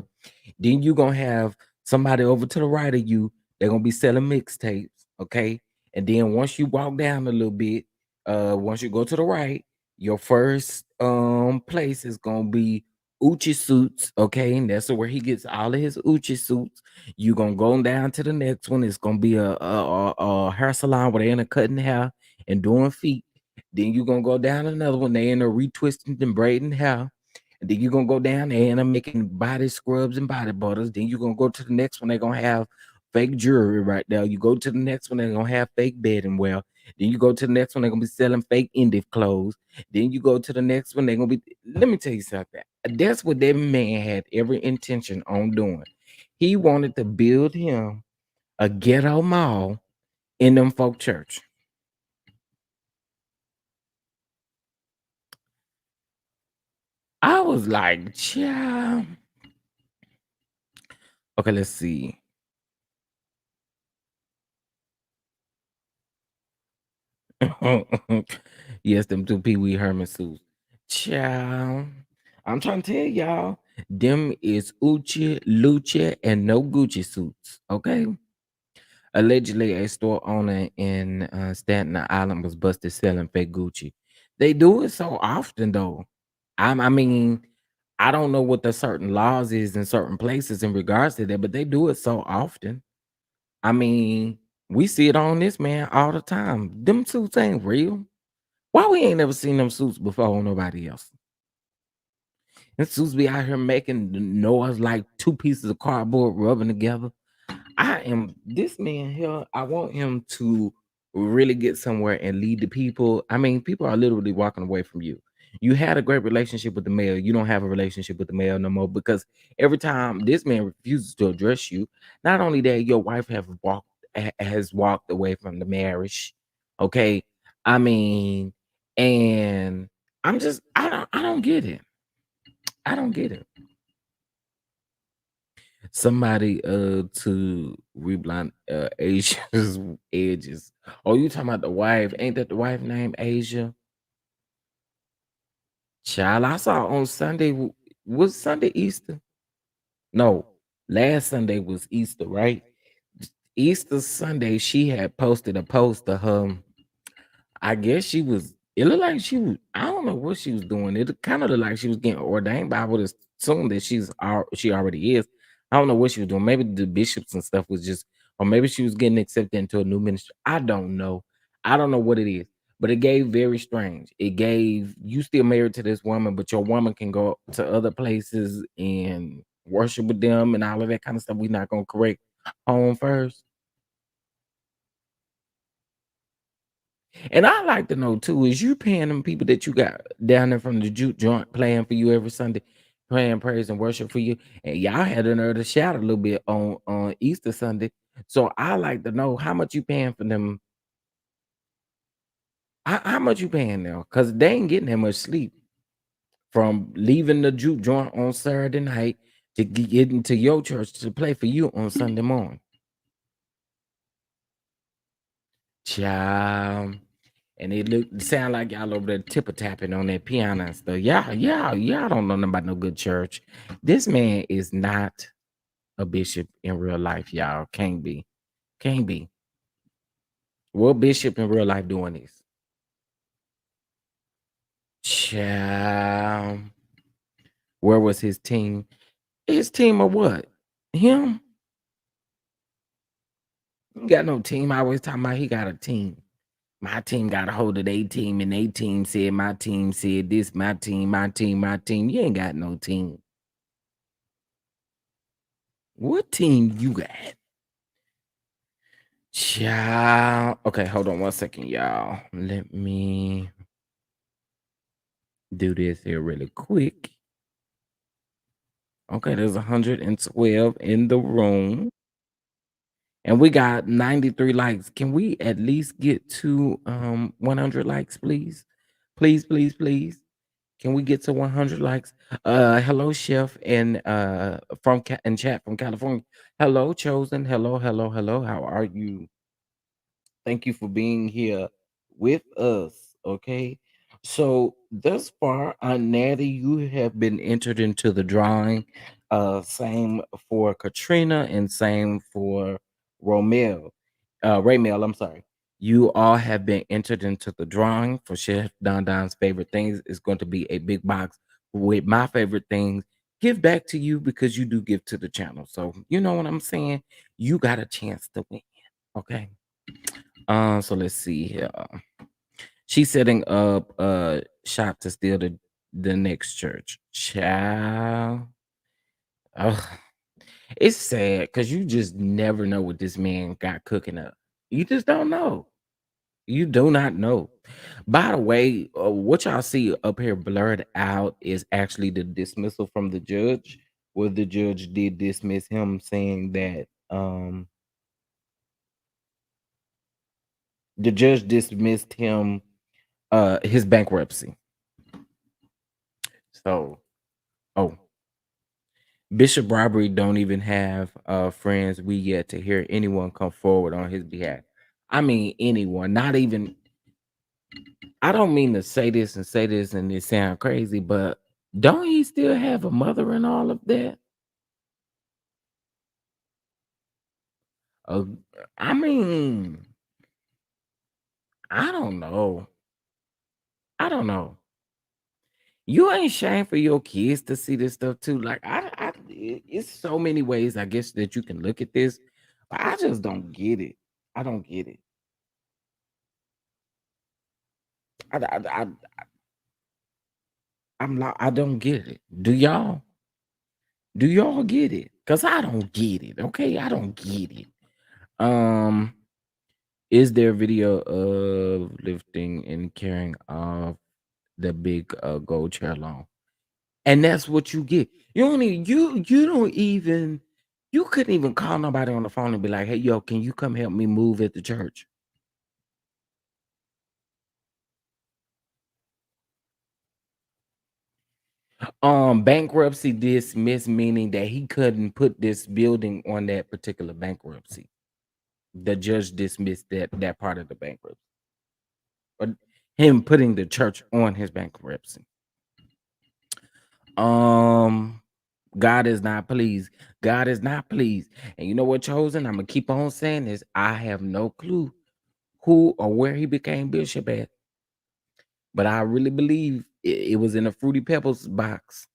Then you gonna have somebody over to the right of you, they're gonna be selling mixtapes, okay? And then once you walk down a little bit, once you go to the right, your first place is gonna be Uchi suits, okay, and that's where he gets all of his Uchi suits. You gonna go down to the next one. It's gonna be a hair salon where they're in a cutting hair and doing feet. Then you gonna go down another one. They in a retwisting and braiding hair. And then you're gonna go down there and I'm making body scrubs and body butters. Then you're gonna go to the next one, they're gonna have fake jewelry right there. You go to the next one, they're gonna have fake bedding wear. Then you go to the next one, they're gonna be selling fake indie clothes. Then you go to the next one, they're gonna be, let me tell you something. That's what that man had every intention on doing. He wanted to build him a ghetto mall in them folk church. I was like, child. Okay, let's see. Yes, them two Pee Wee Herman suits. Child. I'm trying to tell y'all, them is Uchi, Lucha, and no Gucci suits. Okay. Allegedly, a store owner in Staten Island was busted selling fake Gucci. They do it so often, though. I mean, I don't know what the certain laws is in certain places in regards to that, but they do it so often. I mean, we see it on this man all the time. Them suits ain't real. Why we ain't never seen them suits before on nobody else? And suits be out here making the noise like two pieces of cardboard rubbing together. I am this man here. I want him to really get somewhere and lead the people. I mean, people are literally walking away from you. You had a great relationship with the mayor. You don't have a relationship with the mayor no more because every time this man refuses to address you, not only that, your wife has walked away from the marriage. Okay, I mean, and I don't get it. I don't get it. Somebody to reblind Asia's edges. Oh, you talking about the wife? Ain't that the wife named Asia? Child, I saw on Sunday. Was Sunday Easter? No, last Sunday was Easter, right? Easter Sunday, she had posted a post of her. I guess she was. It looked like she was. I don't know what she was doing. It kind of looked like she was getting ordained, but I would assume that she already is. I don't know what she was doing. Maybe the bishops and stuff was just, or maybe she was getting accepted into a new ministry. I don't know. I don't know what it is, but it gave very strange. It gave you still married to this woman, but your woman can go to other places and worship with them and all of that kind of stuff. We're not gonna correct home first. And I like to know too, is you paying them people that you got down there from the juke joint playing for you every Sunday, playing praise and worship for you, and y'all had a nerve to shout a little bit on Easter Sunday. So I like to know how much you paying for them. How much you paying now? Because they ain't getting that much sleep from leaving the juke joint on Saturday night to get into your church to play for you on Sunday morning. Child. And it sound like y'all over there tipper tapping on that piano and stuff. Y'all don't know nothing about no good church. This man is not a bishop in real life, y'all. Can't be. Can't be. What bishop in real life doing this? Child. Where was his team? His team or what? Him? He got no team. I always talking about he got a team. My team got a hold of their team, and they team said my team said this, my team, my team, my team. You ain't got no team. What team you got? Child. Okay, hold on one second, y'all. Let me do this here really quick. Okay, there's 112 in the room. And we got 93 likes. Can we at least get to 100 likes, please? Please, please, please. Can we get to 100 likes? Hello, Chef, and in chat from California. Hello, Chosen. Hello, hello, hello. How are you? Thank you for being here with us. Okay. So thus far, Natty, you have been entered into the drawing. Same for Katrina and same for Romel. Raymel, I'm sorry. You all have been entered into the drawing for Chef Don Don's favorite things. It's going to be a big box with my favorite things. give back to you because you do give to the channel. So you know what I'm saying? You got a chance to win. Okay. So let's see here. She's setting up a shop to steal the next church. Child. Ugh. It's sad because you just never know what this man got cooking up. You just don't know. You do not know. By the way, what y'all see up here blurred out is actually the dismissal from the judge, where the judge did dismiss him, saying that the judge dismissed him his bankruptcy. So, oh, Bishop Robbery don't even have friends we yet to hear anyone come forward on his behalf. I mean anyone, not even. I don't mean to say this and it sound crazy, but don't he still have a mother and all of that? Uh, I mean, I don't know. I don't know. You ain't shame for your kids to see this stuff too. Like it's so many ways I guess that you can look at this. But I just don't get it. I don't get it. I I'm like I don't get it. Do y'all? Do y'all get it? Cause I don't get it. Okay, I don't get it. Um, is there video of lifting and carrying off the big gold chair long? And that's what you get. You don't even you don't even you couldn't even call nobody on the phone and be like, hey yo, can you come help me move at the church? Bankruptcy dismissed, meaning that he couldn't put this building on that particular bankruptcy. The judge dismissed that part of the bankruptcy. Or him putting the church on his bankruptcy. Um, God is not pleased. God is not pleased. And you know what, chosen? I'm gonna keep on saying this. I have no clue who or where he became bishop at, but I really believe it was in a Fruity Pebbles box.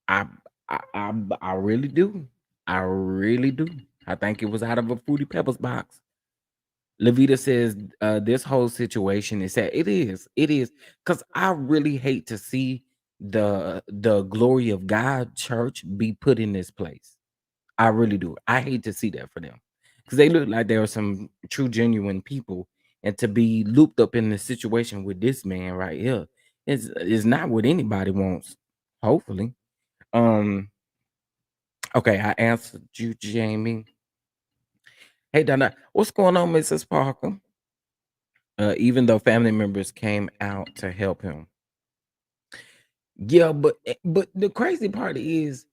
I, I really do. I really do. I think it was out of a Fruity Pebbles box. Levita says this whole situation is sad. It is. It is. Because I really hate to see the glory of God church be put in this place. I really do. I hate to see that for them. Because they look like there are some true, genuine people. And to be looped up in the situation with this man right here is not what anybody wants. Hopefully. Um, okay, I answered you, Jamie. Hey Donna, what's going on, Mrs. Parker? Even though family members came out to help him. Yeah, but the crazy part is,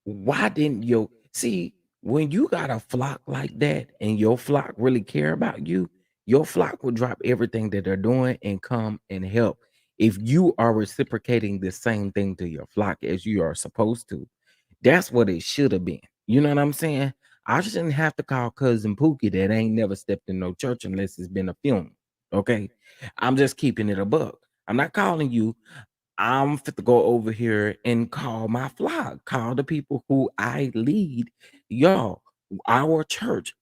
why didn't your see when you got a flock like that and your flock really care about you, your flock will drop everything that they're doing and come and help if you are reciprocating the same thing to your flock as you are supposed to. That's what it should have been. You know what I'm saying? I shouldn't have to call cousin Pookie that ain't never stepped in no church unless it's been a funeral. Okay. I'm just keeping it a buck. I'm not calling you. I'm fit to go over here and call my flock, call the people who I lead. Y'all, our church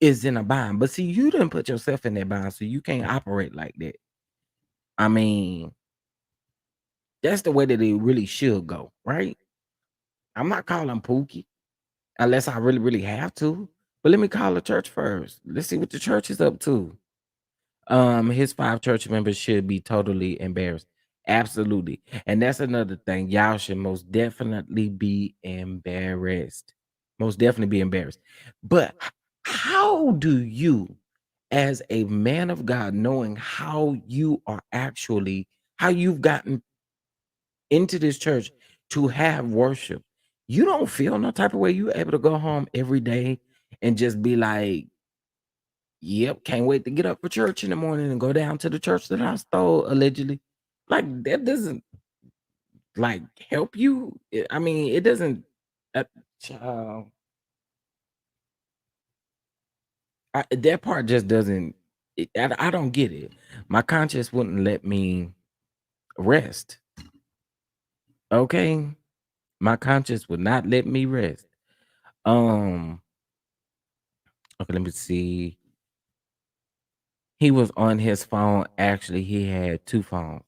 is in a bind. But see, you didn't put yourself in that bind, so you can't operate like that. I mean, that's the way that it really should go, right? I'm not calling Pookie unless I really, really have to. But let me call the church first. Let's see what the church is up to. His 5 church members should be totally embarrassed. Absolutely. And that's another thing. Y'all should most definitely be embarrassed. Most definitely be embarrassed. But how do you, as a man of God, knowing how you are actually, how you've gotten into this church to have worship, you don't feel no type of way? You able to go home every day and just be like, yep, can't wait to get up for church in the morning and go down to the church that I stole allegedly. Like that doesn't like help you. I mean, it doesn't. Uh, child, that part just doesn't. I don't get it. My conscience wouldn't let me. rest. Okay, my conscience would not let me rest. Um, okay, let me see. He was on his phone. Actually, he had two phones.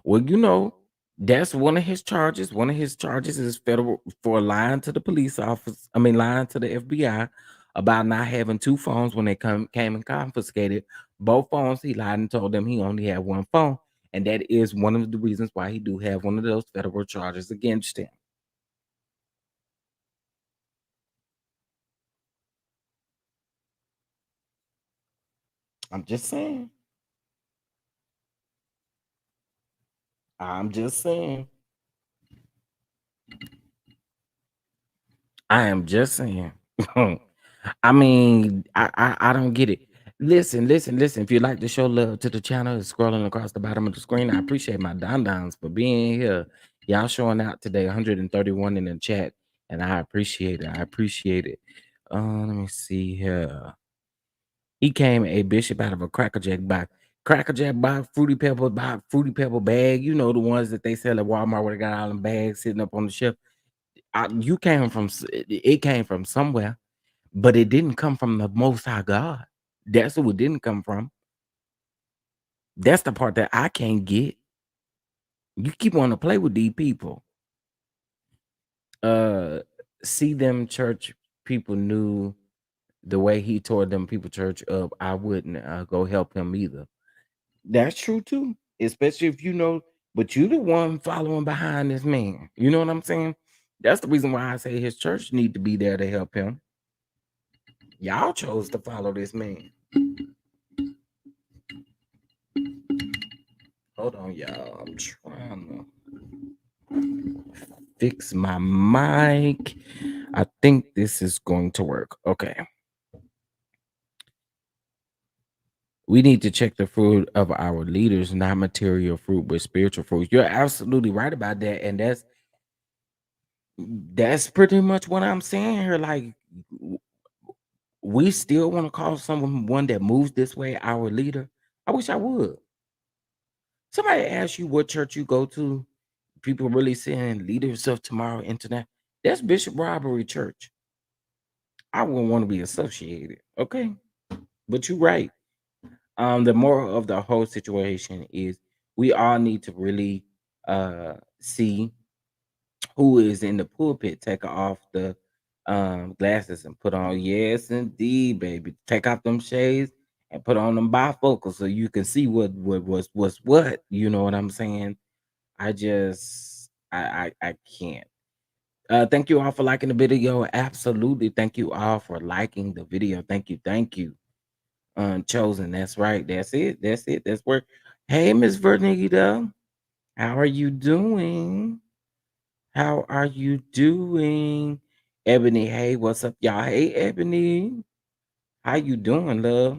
Well, that's one of his charges. One of his charges is federal for lying to the police office. I mean, lying to the FBI about not having two phones when they came and confiscated both phones. He lied and told them he only had one phone, and that is one of the reasons why he do have one of those federal charges against him. I'm just saying. I'm just saying. I am just saying. I mean, I don't get it. Listen. If you like to show love to the channel, it's scrolling across the bottom of the screen. I appreciate my dons for being here. Y'all showing out today, 131 in the chat, and I appreciate it. I appreciate it. Let me see here. He came a bishop out of a Cracker Jack box. Cracker Jack box, Fruity Pebble bag. You know the ones that they sell at Walmart where they got all them bags sitting up on the shelf. You came from it came from somewhere, but it didn't come from the Most High God. That's who it didn't come from. That's the part that I can't get. You keep wanting to play with these people. Uh, see them church people knew the way he tore them people church up. I wouldn't go help him either. That's true too, especially if you know. But you the one following behind this man. You know what I'm saying? That's the reason why I say his church need to be there to help him. Y'all chose to follow this man. Hold on, y'all. I'm trying to fix my mic. I think this is going to work. Okay. We need to check the fruit of our leaders, not material fruit, but spiritual fruit. You're absolutely right about that. And that's pretty much what I'm saying here. Like, we still want to call someone one that moves this way our leader. I wish I would. Somebody ask you what church you go to. People really saying leaders of tomorrow internet. That's Bishop Robbery Church. I wouldn't want to be associated. Okay. But you're right. The moral of the whole situation is we all need to really see who is in the pulpit, take off the glasses and put on, yes indeed, baby. Take off them shades and put on them bifocals so you can see what's what. You know what I'm saying? I can't. Thank you all for liking the video. Absolutely. Thank you all for liking the video. Thank you. Chosen. That's right. That's it. That's where. Hey, Miss Vernita. How are you doing? How are you doing? Ebony, hey, what's up, y'all? Hey, Ebony. How you doing, love?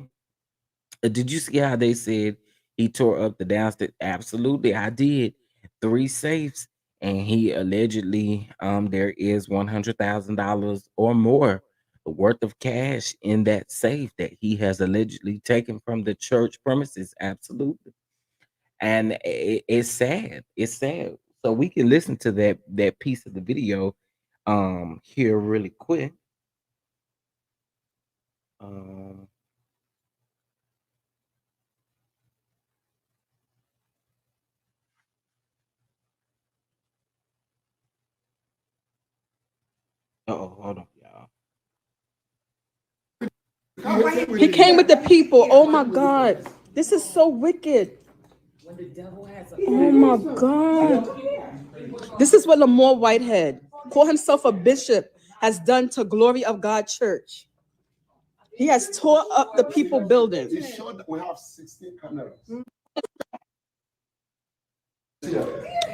Did you see how they said he tore up the downstairs? Absolutely, I did. 3 safes, and he allegedly there is $100,000 or more worth of cash in that safe that he has allegedly taken from the church premises. Absolutely, and it's sad. It's sad. So we can listen to that piece of the video here really quick. Um, hold on, y'all. He came with the people. Oh my God. This is so wicked. Oh my God. This is what Lamor Whitehead, call himself a bishop, has done to Glory of God Church. He has tore up the people building. It's sure that we have 16 cameras.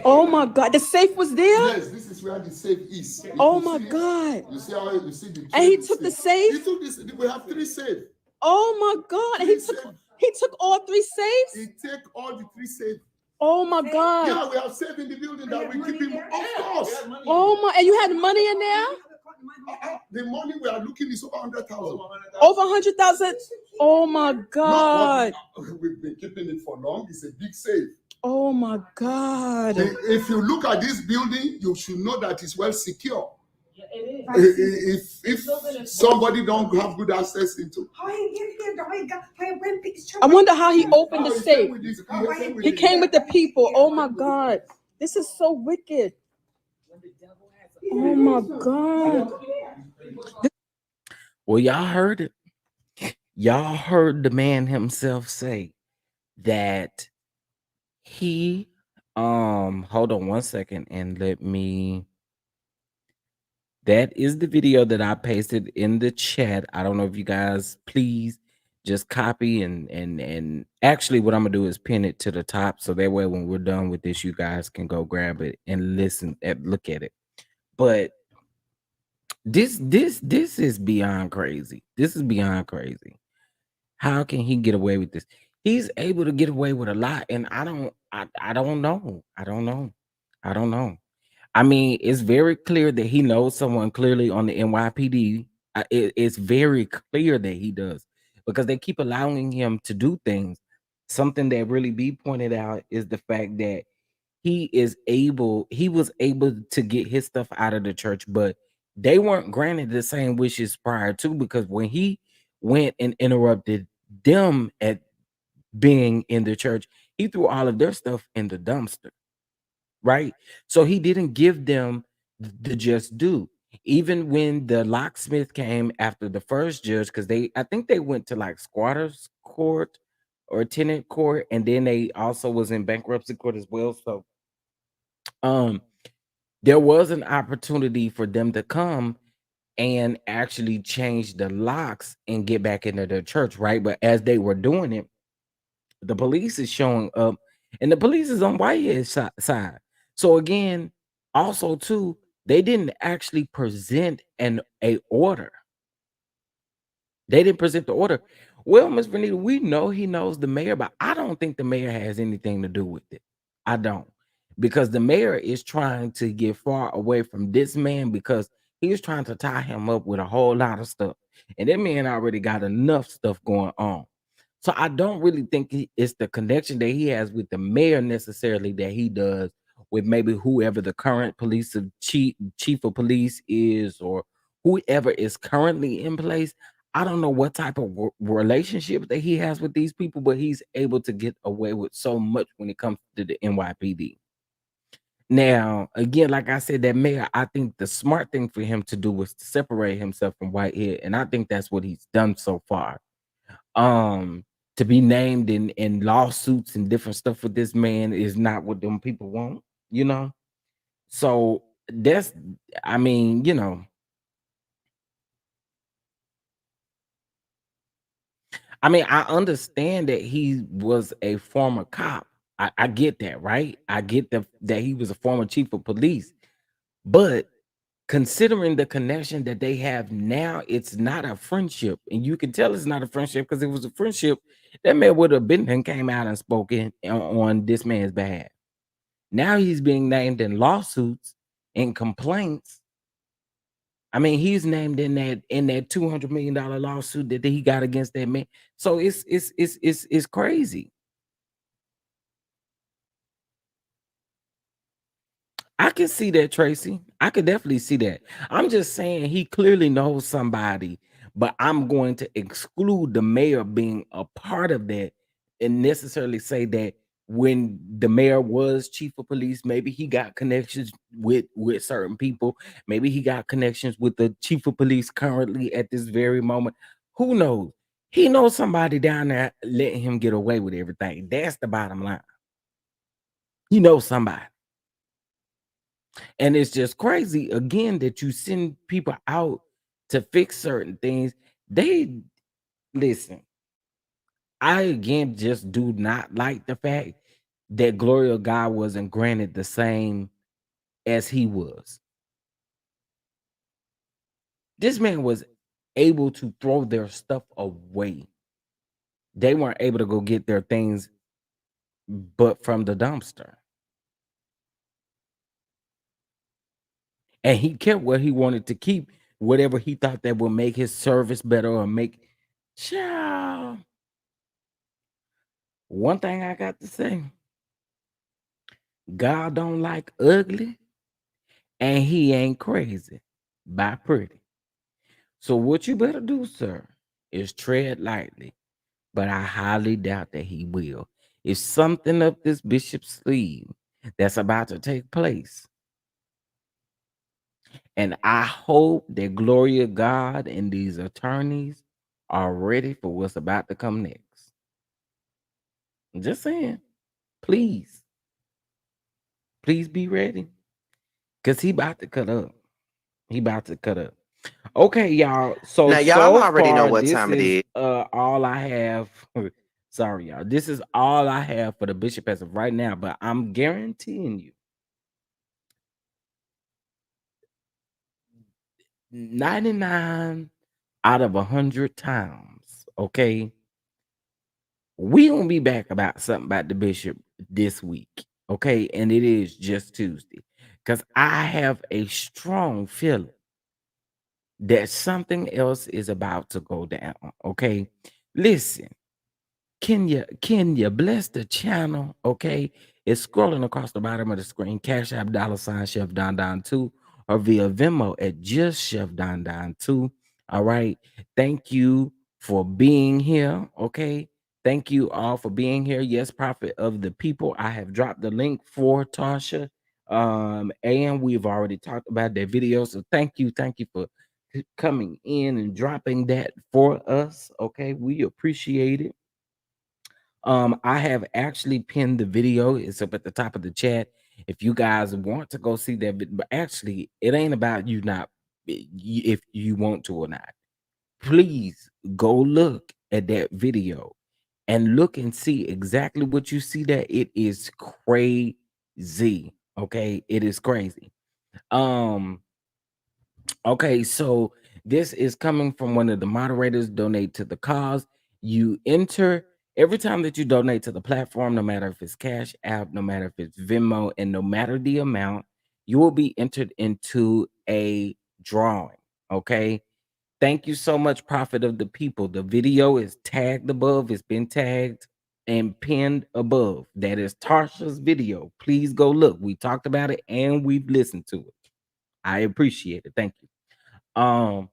Oh my God. The safe was there? Yes, this is where the safe is. Oh my God. You see how you see the And he took the safe? He took this. We have 3 safes. Oh my God. And he took all 3 safes? He take all the 3 safes. Oh my God. Yeah, we have safe in the building that we keep him. Of course. Oh my, and you had money in there? The money we are looking is over 100,000. Over 100,000? Oh my God. We've been keeping it for long. It's a big safe. Oh my God. If you look at this building, you should know that it's well secure. If somebody don't have good access into. I wonder how he opened the safe. He came with the people. Oh my God. This is so wicked. Oh my God. Well, y'all heard it. Y'all heard the man himself say that he hold on one second and let me. That is the video that I pasted in the chat. I don't know if you guys please just copy and actually what I'm gonna do is pin it to the top so that way when we're done with this, you guys can go grab it and listen and look at it. But this is beyond crazy. This is beyond crazy. How can he get away with this? He's able to get away with a lot, and I don't know. I don't know. I don't know. I mean, it's very clear that he knows someone clearly on the NYPD. It's very clear that he does because they keep allowing him to do things. Something that really be pointed out is the fact that he was able to get his stuff out of the church, but they weren't granted the same wishes prior to because when he went and interrupted them at being in the church, he threw all of their stuff in the dumpster, right? So he didn't give them the just due. Even when the locksmith came after the first judge, because I think they went to like squatters court or tenant court, and then they also was in bankruptcy court as well. So um there was an opportunity for them to come and actually change the locks and get back into the church, right? But as they were doing it, the police is showing up, and the police is on Whitehead's side. So again, also too, they didn't actually present an a order. They didn't present the order. Well, Miss Benita, we know he knows the mayor, but I don't think the mayor has anything to do with it. I don't. Because the mayor is trying to get far away from this man because he's trying to tie him up with a whole lot of stuff. And that man already got enough stuff going on. So I don't really think it's the connection that he has with the mayor necessarily that he does with maybe whoever the current chief of police is or whoever is currently in place. I don't know what type of relationship that he has with these people, but he's able to get away with so much when it comes to the NYPD. Now, again, like I said, that mayor, I think the smart thing for him to do was to separate himself from Whitehead, and I think that's what he's done so far. Um, to be named in lawsuits and different stuff with this man is not what them people want, you know. So that's, I mean, you know, I mean, I understand that he was a former cop. I get that, right? I get that he was a former chief of police, but considering the connection that they have now, it's not a friendship, and you can tell it's not a friendship because if it was a friendship, that man would have been and came out and spoken on this man's behalf. Now he's being named in lawsuits and complaints. I mean, he's named in that $200 million lawsuit that he got against that man. So it's crazy. I can see that, Tracy. I could definitely see that. I'm just saying he clearly knows somebody, but I'm going to exclude the mayor being a part of that and necessarily say that when the mayor was chief of police, maybe he got connections with certain people. Maybe he got connections with the chief of police currently at this very moment. Who knows? He knows somebody down there letting him get away with everything. That's the bottom line. He knows somebody. And it's just crazy again that you send people out to fix certain things. They listen. I again just do not like the fact that Glory of God wasn't granted the same as he was. This man was able to throw their stuff away. They weren't able to go get their things but from the dumpster. And he kept what he wanted to keep, whatever he thought that would make his service better or make child. One thing I got to say, God don't like ugly, and he ain't crazy by pretty. So what you better do, sir, is tread lightly. But I highly doubt that he will. If something up this bishop's sleeve that's about to take place, and I hope that glory of God and these attorneys are ready for what's about to come next. I'm just saying, please, please be ready. Cause he about to cut up. He about to cut up. Okay, y'all. So Now, y'all so already know far, what this time it is is. all I have. Sorry, y'all. This is all I have for the bishop as of right now. But I'm guaranteeing you, 99 out of 100 times, okay, we gonna be back about something about the bishop this week, okay, and it is just Tuesday, because I have a strong feeling that something else is about to go down. Okay, listen. Can you bless the channel? Okay. It's scrolling across the bottom of the screen. Cash App $ Chef Don Don 2 or via Venmo at just Chef Don Don 2. All right. Thank you for being here. Okay. Thank you all for being here. Yes, Prophet of the People. I have dropped the link for Tarsha. And we've already talked about that video. So thank you for coming in and dropping that for us. Okay. We appreciate it. I have actually pinned the video. It's up at the top of the chat. If you guys want to go see that, but actually, it ain't about you not if you want to or not. Please go look at that video and look and see exactly what you see. That it is crazy. Okay, it is crazy. Um, Okay, so this is coming from one of the moderators. Donate to the cause. You enter every time that you donate to the platform, no matter if it's Cash App, no matter if it's Venmo, and no matter the amount, you will be entered into a drawing. Okay. Thank you so much, Prophet of the People. The video is tagged above, it's been tagged and pinned above. That is Tarsha's video. Please go look. We talked about it and we've listened to it. I appreciate it. Thank you. Um,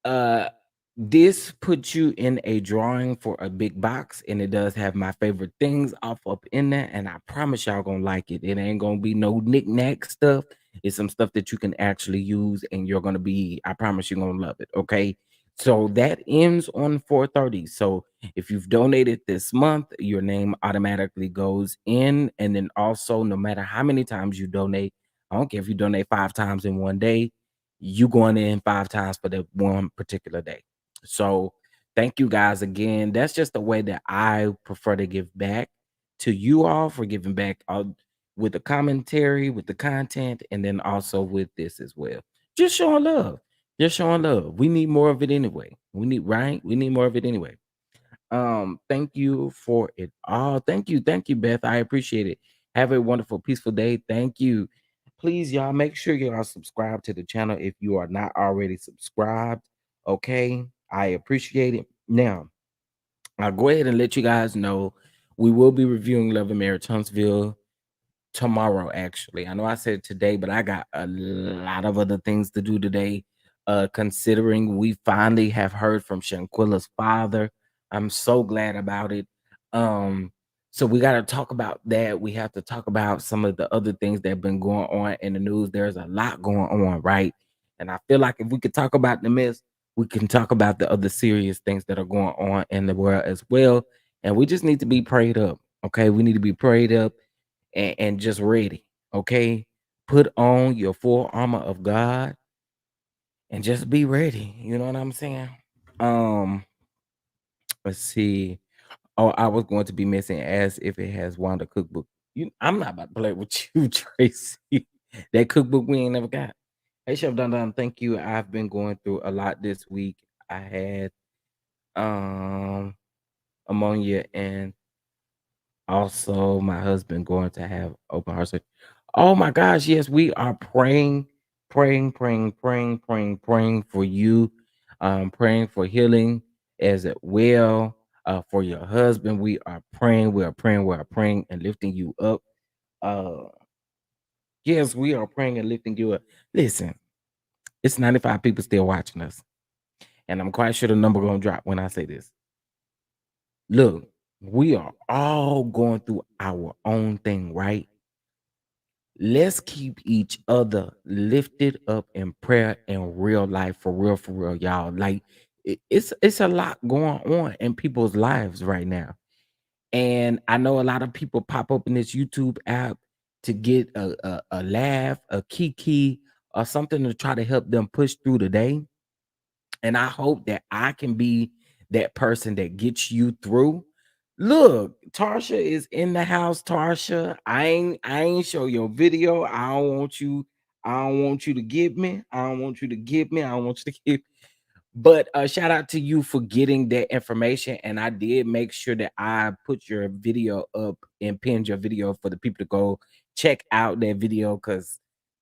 uh, this puts you in a drawing for a big box, and it does have my favorite things off up in there. And I promise y'all gonna like it. It ain't gonna be no knick-knack stuff. It's some stuff that you can actually use, and you're gonna be, I promise you're gonna love it. Okay. So that ends on 4:30. So if you've donated this month, your name automatically goes in. And then also, no matter how many times you donate, I don't care if you donate 5 times in one day, you going in 5 times for that one particular day. So thank you guys again. That's just the way that I prefer to give back to you all, for giving back with the commentary, with the content, and then also with this as well. Just showing love. Just showing love. We need more of it anyway. We need more of it anyway. Thank you for it all. Thank you, Beth. I appreciate it. Have a wonderful, peaceful day. Thank you. Please, y'all, make sure you are subscribed to the channel if you are not already subscribed. Okay, I appreciate it. Now, I'll go ahead and let you guys know we will be reviewing Love and Marriage Huntsville tomorrow. Actually, I know I said today, but I got a lot of other things to do today. Considering we finally have heard from Shanquilla's father, I'm so glad about it. um so we got to talk about that. We have to talk about some of the other things that have been going on in the news. There's a lot going on, right? And I feel like if we could talk about the myths, we can talk about the other serious things that are going on in the world as well. And we just need to be prayed up. Okay, we need to be prayed up and just ready. Okay. Put on your full armor of God and just be ready. You know what I'm saying? Um, let's see. Oh, I was going to be missing as if it has Wanda cookbook. I'm not about to play with you, Tracy. That cookbook we ain't never got. Hey, Chef Don Don, thank you. I've been going through a lot this week. I had ammonia, and also my husband going to have open heart surgery. Oh my gosh, yes, we are praying for you. Praying for healing as well. For your husband, we are praying and lifting you up. Uh, yes, we are praying and lifting you up. Listen, it's 95 people still watching us, and I'm quite sure the number gonna drop when I say this. Look, we are all going through our own thing, right? Let's keep each other lifted up in prayer in real life, for real, y'all. Like it's a lot going on in people's lives right now. And I know a lot of people pop open this YouTube app to get a laugh, a kiki, or something to try to help them push through the day. And I hope that I can be that person that gets you through. Look, Tarsha is in the house. Tarsha, I ain't show your video. I don't want you to get me. I don't want you to get me. I don't want you to get. But shout out to you for getting that information. And I did make sure that I put your video up and pinned your video for the people to go check out that video, because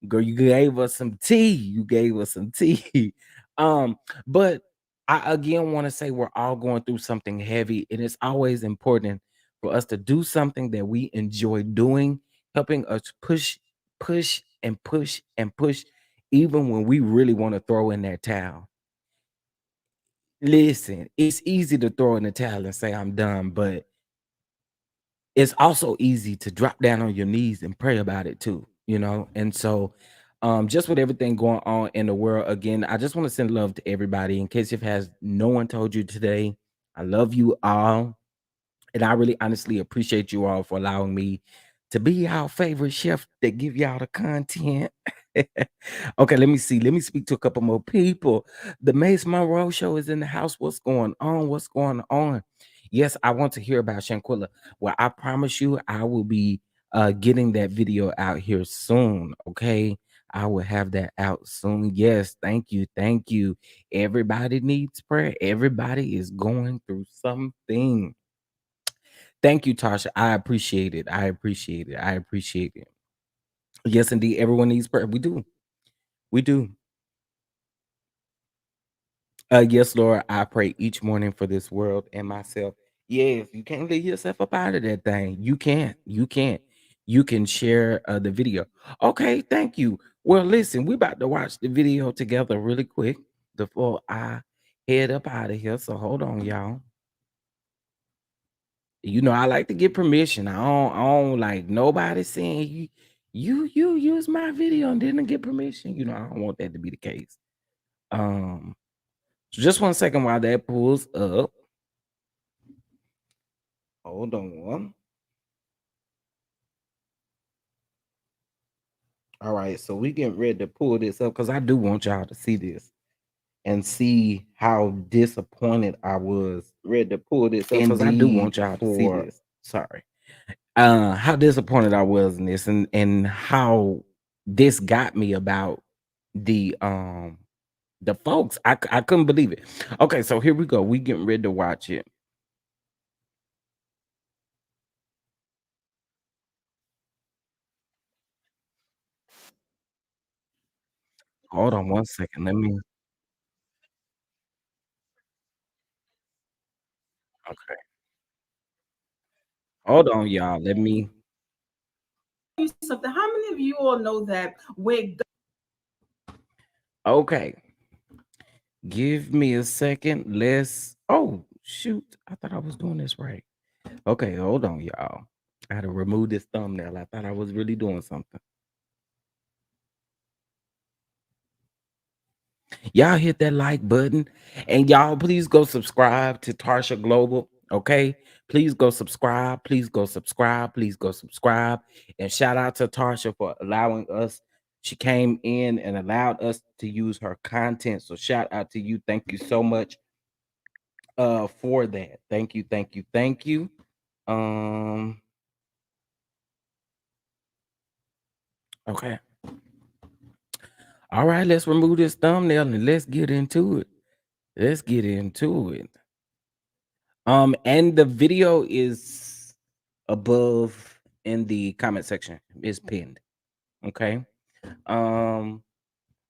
girl, you gave us some tea. You gave us some tea. um, but I again want to say we're all going through something heavy, and it's always important for us to do something that we enjoy doing, helping us push, and push and push, even when we really want to throw in that towel. Listen, it's easy to throw in the towel and say I'm done, but it's also easy to drop down on your knees and pray about it too, you know? And so just with everything going on in the world, again, I just want to send love to everybody. In case if has no one told you today, I love you all. And I really honestly appreciate you all for allowing me to be our favorite chef that give y'all the content. Okay, let me see. Let me speak to a couple more people. The Mace Monroe show is in the house. What's going on? What's going on? Yes, I want to hear about Shanquilla. Well, I promise you, I will be getting that video out here soon. Okay, I will have that out soon. Yes, thank you, thank you. Everybody needs prayer. Everybody is going through something. Thank you, Tarsha. I appreciate it. I appreciate it. I appreciate it. Yes, indeed. Everyone needs prayer. We do. We do. Yes, Lord, I pray each morning for this world and myself. Yes, you can't leave yourself up out of that thing. You can't. You can't. You can share the video. Okay, thank you. Well, listen, we about to watch the video together really quick before I head up out of here. So hold on, y'all. You know, I like to get permission. I don't like nobody saying you use my video and didn't get permission. You know, I don't want that to be the case. Um, so just 1 second while that pulls up. Hold on. All right, so we getting ready to pull this up because I do want y'all to see this and see how disappointed I was. Ready to pull this up because I do Indeed, want y'all to see for this. Sorry. How disappointed I was in this, and how this got me about the folks. I couldn't believe it. Okay, so here we go. We getting ready to watch it. Hold on 1 second. Let me okay. Hold on, y'all. Let me Something. How many of you all know that where okay. Give me a second. Let's oh shoot. I thought I was doing this right. Okay, hold on, y'all. I had to remove this thumbnail. I thought I was really doing something. Y'all hit that like button, and y'all please go subscribe to Tarsha Global. Okay, please go subscribe. Please go subscribe. Please go subscribe. And shout out to Tarsha for allowing us. She came in and allowed us to use her content. So shout out to you. Thank you so much for that. Thank you. Thank you. Thank you. Um. Okay. All right. Let's remove this thumbnail and let's get into it. Let's get into it. And the video is above in the comment section. It's pinned. Okay. Um,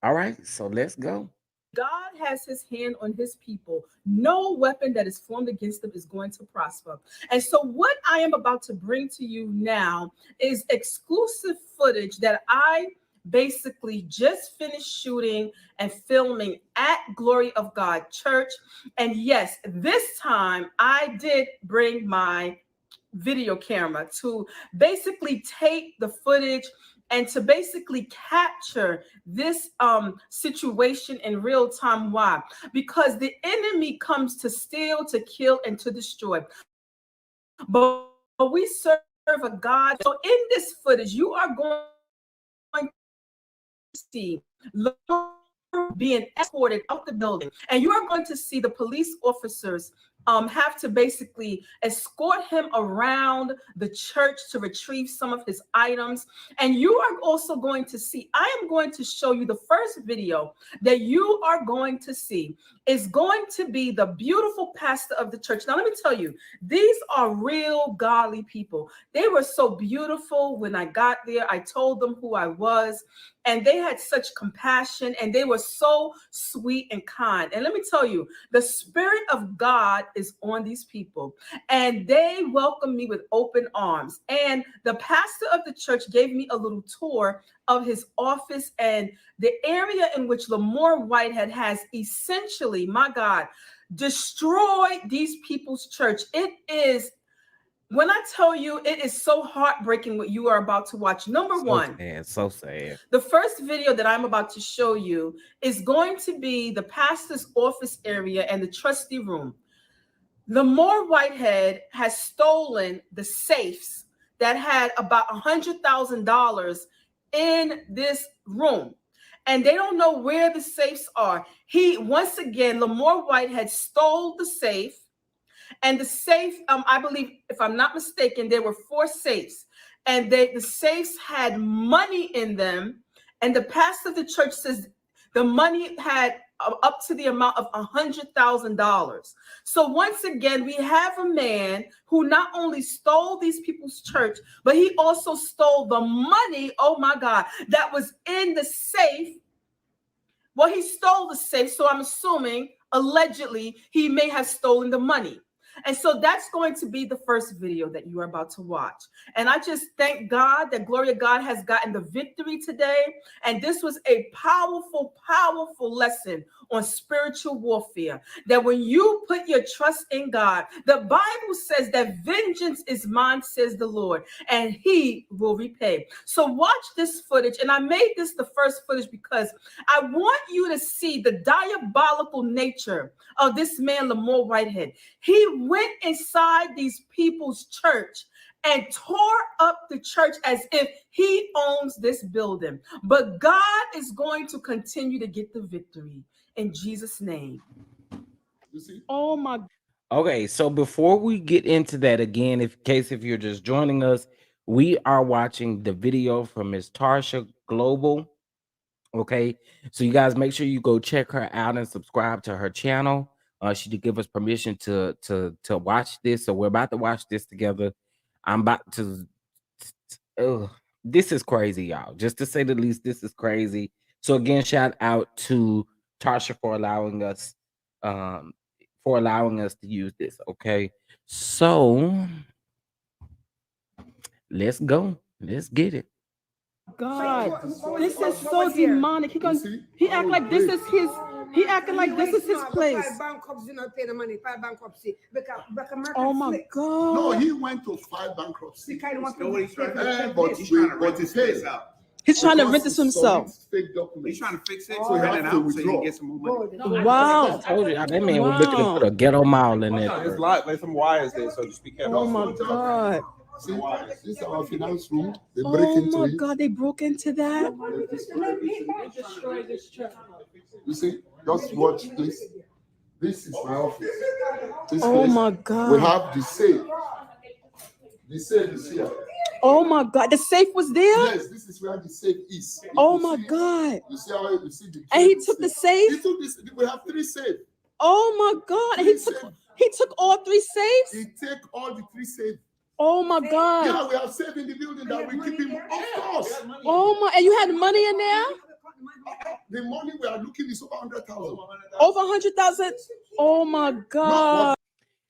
all right, so let's go. God has his hand on his people, no weapon that is formed against them is going to prosper. And so what I am about to bring to you now is exclusive footage that I basically just finished shooting and filming at Glory of God Church. And yes, this time I did bring my video camera to basically take the footage and to basically capture this situation in real time. Why? Because the enemy comes to steal, to kill, and to destroy. But we serve a God. So in this footage, you are going to see being escorted out the building, and you are going to see the police officers have to basically escort him around the church to retrieve some of his items. And you are also going to see, I am going to show you the first video that you are going to see is going to be the beautiful pastor of the church. Now, let me tell you, these are real godly people. They were so beautiful. When I got there, I told them who I was, and they had such compassion, and they were so sweet and kind. And let me tell you, the Spirit of God is on these people, and they welcomed me with open arms. And the pastor of the church gave me a little tour of his office and the area in which Lamor Whitehead has essentially, my God, destroyed these people's church. It is, when I tell you, it is so heartbreaking what you are about to watch. Number one, So sad. the first video that I'm about to show you is going to be the pastor's office area and the trustee room. Lamor Whitehead has stolen the safes that had about $100,000 in this room, and they don't know where the safes are. Once again, Lamor Whitehead stole the safe. And the safe, I believe, if I'm not mistaken, there were 4 safes, and the safes had money in them. And the pastor of the church says the money had up to the amount of $100,000. So once again, we have a man who not only stole these people's church, but he also stole the money, oh my God, that was in the safe. Well, he stole the safe, so I'm assuming, allegedly, he may have stolen the money. And so that's going to be the first video that you are about to watch. And I just thank God that Glory of God has gotten the victory today. And this was a powerful, powerful lesson on spiritual warfare. That when you put your trust in God, the Bible says that vengeance is mine, says the Lord, and he will repay. So watch this footage. And I made this the first footage because I want you to see the diabolical nature of this man, Lamor Whitehead. He went inside these people's church and tore up the church as if he owns this building. But God is going to continue to get the victory in Jesus' name. You see? Oh my. Okay, so before we get into that again, if you're just joining us, we are watching the video from Miss Tarsha Global. Okay, so you guys make sure you go check her out and subscribe to her channel. She did give us permission to watch this, so we're about to watch this together. I'm about to. This is crazy, y'all. Just to say the least, this is crazy. So again, shout out to Tarsha for allowing us to use this. Okay, so let's go. Let's get it. God, this is so demonic. He act like this is his. He acting like this is his place. Oh my God! No, he went to file bankruptcy. But he's paid out. He's trying to rent this himself. He's trying to fix it so he rent it out so he can get some more money. Wow! I told you, that man was looking to put a ghetto mall in there. There's like some wires there, so just be careful. Oh my God! See, this is our finance room. They break into Oh my it. God! They broke into that. You see, just watch, please. This is my office. Oh my God! We have the safe. The safe is here. Oh my God! The safe was there. Yes, this is where the safe is. Oh my God! You see how you see the. And he took the safe. He took this. We have 3 safes. Oh my God! And he took all 3 safes. He take all the 3 safes. Oh my God! Yeah, we have safe in the building that we keep him. Of course. Oh my! And you had money in there. The money we are looking is over 100,000. Over 100,000. Oh my God.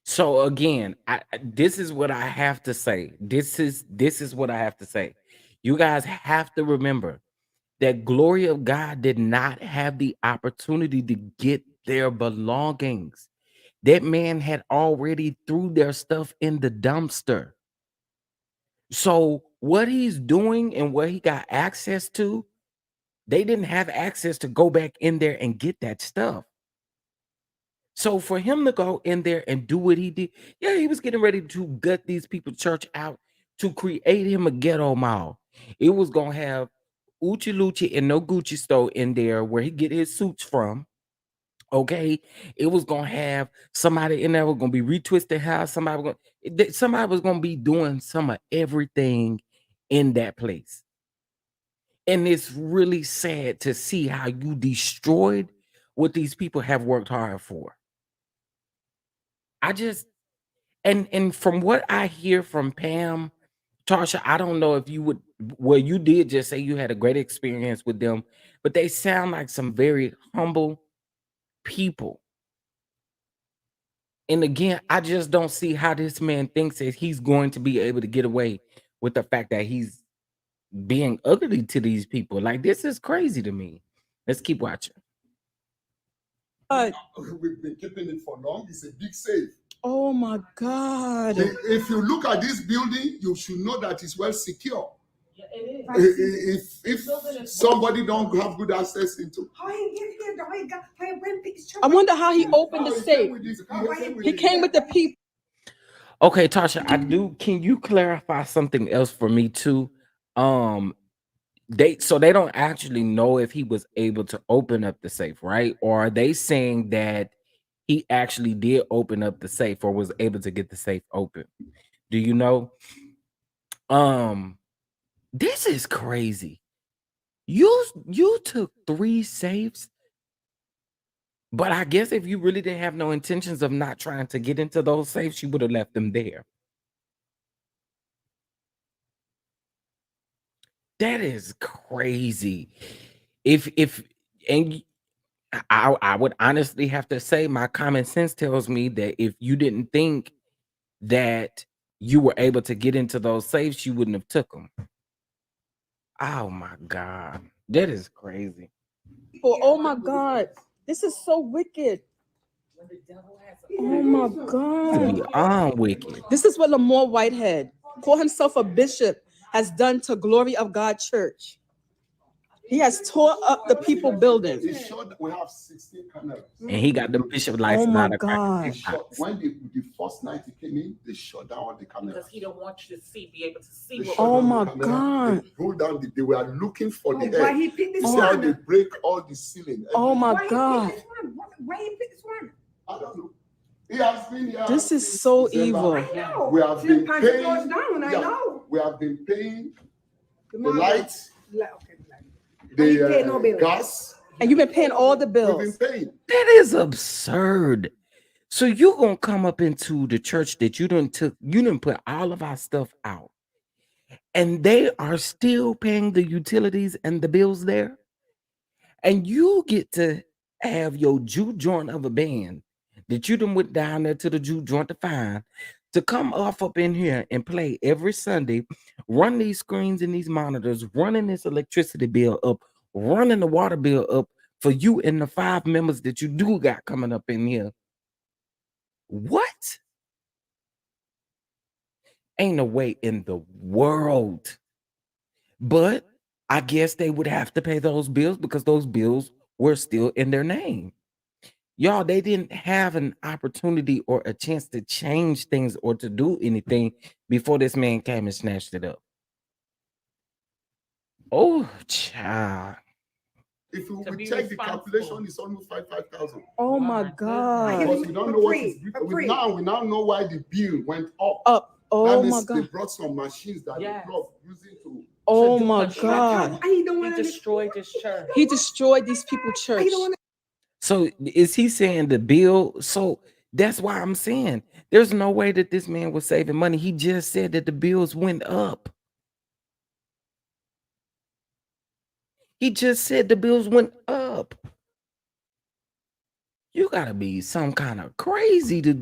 So again, this is what I have to say. This is what I have to say. You guys have to remember that glory of God did not have the opportunity to get their belongings. That man had already threw their stuff in the dumpster. So what he's doing and what he got access to, they didn't have access to go back in there and get that stuff. So for him to go in there and do what he did, yeah, he was getting ready to gut these people's church out to create him a ghetto mall. It was gonna have Uchi Lucci and no Gucci store in there where he get his suits from. Okay, it was gonna have somebody in there was gonna be retwisted hair. Somebody was gonna be doing some of everything in that place. And it's really sad to see how you destroyed what these people have worked hard for. I just and from what I hear from Pam, Tarsha, I don't know if you would, well, you did just say you had a great experience with them, but they sound like some very humble people. And again, I just don't see how this man thinks that he's going to be able to get away with the fact that he's being ugly to these people. Like, this is crazy to me. Let's keep watching. We've been keeping it for long. It's a big safe. Oh my God. If you look at this building, you should know that it's well secure. Yeah, it is. If somebody don't have good access into, I wonder how he opened the safe. He came with the people. Okay, Tarsha, can you clarify something else for me too? They don't actually know if he was able to open up the safe, right? Or are they saying that he actually did open up the safe or was able to get the safe open? Do you know? This is crazy. You took 3 safes, but I guess if you really didn't have no intentions of not trying to get into those safes, you would have left them there. That is crazy. If and I would honestly have to say my common sense tells me that if you didn't think that you were able to get into those safes, you wouldn't have took them. Oh my God, that is crazy. Oh my God, this is so wicked. Oh my God, beyond wicked. this is what Lamor Whitehead, call himself a bishop, has done to Glory of God Church. He has tore up the people building. They showed that we have 16 cameras. And he got the bishop lights. Oh my out of God. When the first night he came in, they shut down all the cameras. Because he don't want you to be able to see. Oh my God. They pulled down they were looking for the Why head. he picked this See how one? they break all the ceiling. Oh my Why he God. picked this one? Why he picked this one? I don't know. He has been here. This is since so December. evil. I know. We have been Sometimes paying. it goes down, I know. We have been paying the money. lights, Okay, the pay no bills. gas. And you've been paying all the We've bills. been paying. That is absurd. So you gonna come up into the church that you didn't put all of our stuff out, and they are still paying the utilities and the bills there, and you get to have your Jew joint of a band that you done went down there to the Jew joint to find to come off up in here and play every Sunday, run these screens and these monitors, running this electricity bill up, running the water bill up for you and the 5 members that you do got coming up in here. What? Ain't no way in the world. But I guess they would have to pay those bills because those bills were still in their name. Y'all, they didn't have an opportunity or a chance to change things or to do anything before this man came and snatched it up. Oh, child. If we check the calculation, it's almost 5,000. Oh my God. Because we don't know what is we now know why the bill went up. Oh that my means they God. brought some machines that they plug using to. Oh my God. He don't want He to destroyed this church. He destroyed these people's church. So is he saying the bill? So that's why I'm saying there's no way that this man was saving money. He just said that the bills went up. He just said the bills went up. You gotta be some kind of crazy to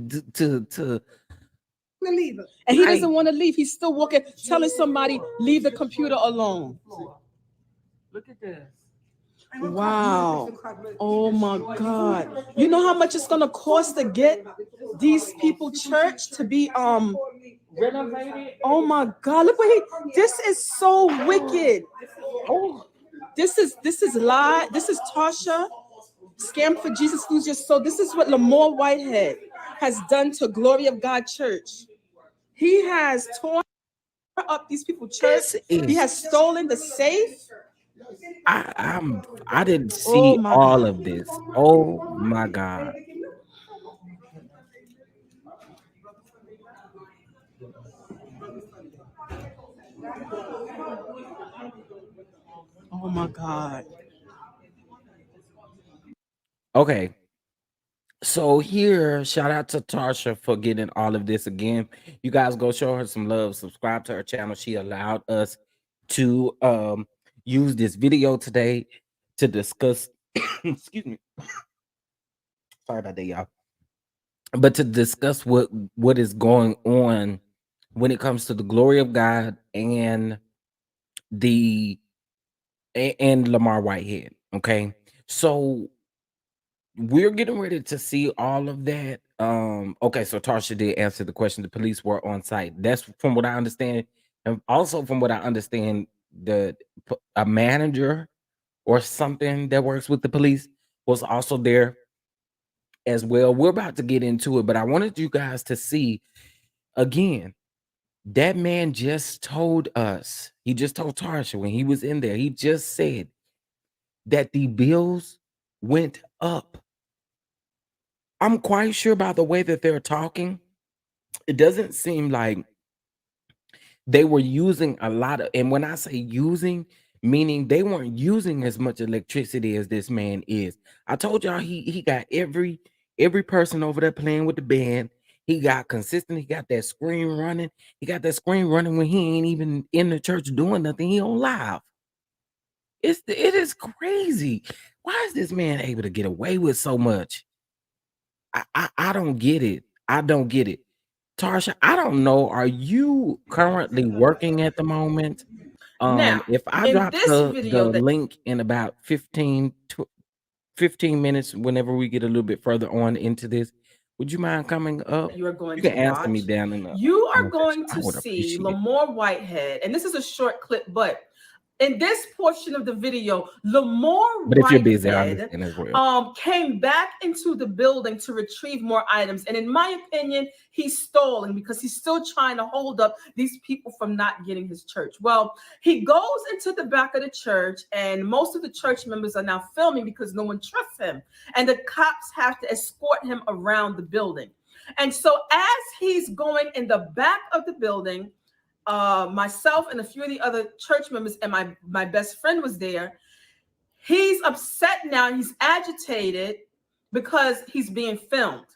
And he like. doesn't want to leave. He's still walking, telling somebody, leave the computer alone. Look at this. Wow. Oh my God. You know how much it's gonna cost to get these people church to be Renovated. oh my God. Look what this is so wicked. Oh, This is lie. This is Tarsha. Scam for Jesus Lose Your Soul. This is what Lamor Whitehead has done to Glory of God Church. He has torn up these people church. this He is has stolen the safe. I didn't Oh see my all God. of this. Oh my God. Oh my God. Okay. So here, shout out to Tarsha for getting all of this again. You guys go show her some love. Subscribe to her channel. She allowed us to use this video today to discuss excuse me. Sorry about that, y'all. But to discuss what is going on when it comes to the glory of God and the and Lamar Whitehead. Okay. So we're getting ready to see all of that. Okay, so Tarsha did answer the question. The police were on site. That's from what I understand. And also from what I understand, a manager or something that works with the police was also there as well. We're about to get into it, but I wanted you guys to see again. That man just told us, he just told Tarsha when he was in there, he just said that the bills went up. I'm quite sure by the way that they're talking, it doesn't seem like they were using a lot of, and when I say using, meaning they weren't using as much electricity as this man is. I told y'all he got every person over there playing with the band. He got consistent, he got that screen running. He got that screen running when he ain't even in the church doing nothing. He on live. It is crazy. Why is this man able to get away with so much? I don't get it. I don't get it. Tarsha, I don't know. Are you currently working at the moment? Now, If I in drop this the video that link in about 15 minutes, whenever we get a little bit further on into this, would you mind coming up? you are going You to can answer me watch, down in the you are comment section. going I to would see appreciate it. Lamor Whitehead, and this is a short clip, but in this portion of the video, Lamor But if you're busy, I Whitehead understand as well. came back into the building to retrieve more items. And in my opinion, he's stalling because he's still trying to hold up these people from not getting his church. Well, he goes into the back of the church, and most of the church members are now filming because no one trusts him. And the cops have to escort him around the building. And so as he's going in the back of the building, myself and a few of the other church members and my best friend was there. He's upset now. He's agitated because he's being filmed.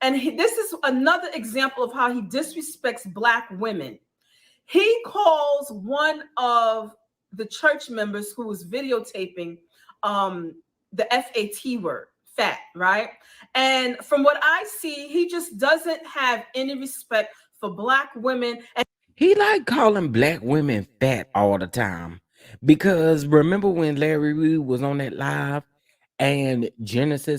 And this is another example of how he disrespects Black women. He calls one of the church members who was videotaping the FAT word, fat, right? And from what I see, he just doesn't have any respect for Black women. And He like calling black women fat all the time. Because remember when Larry Reed was on that live and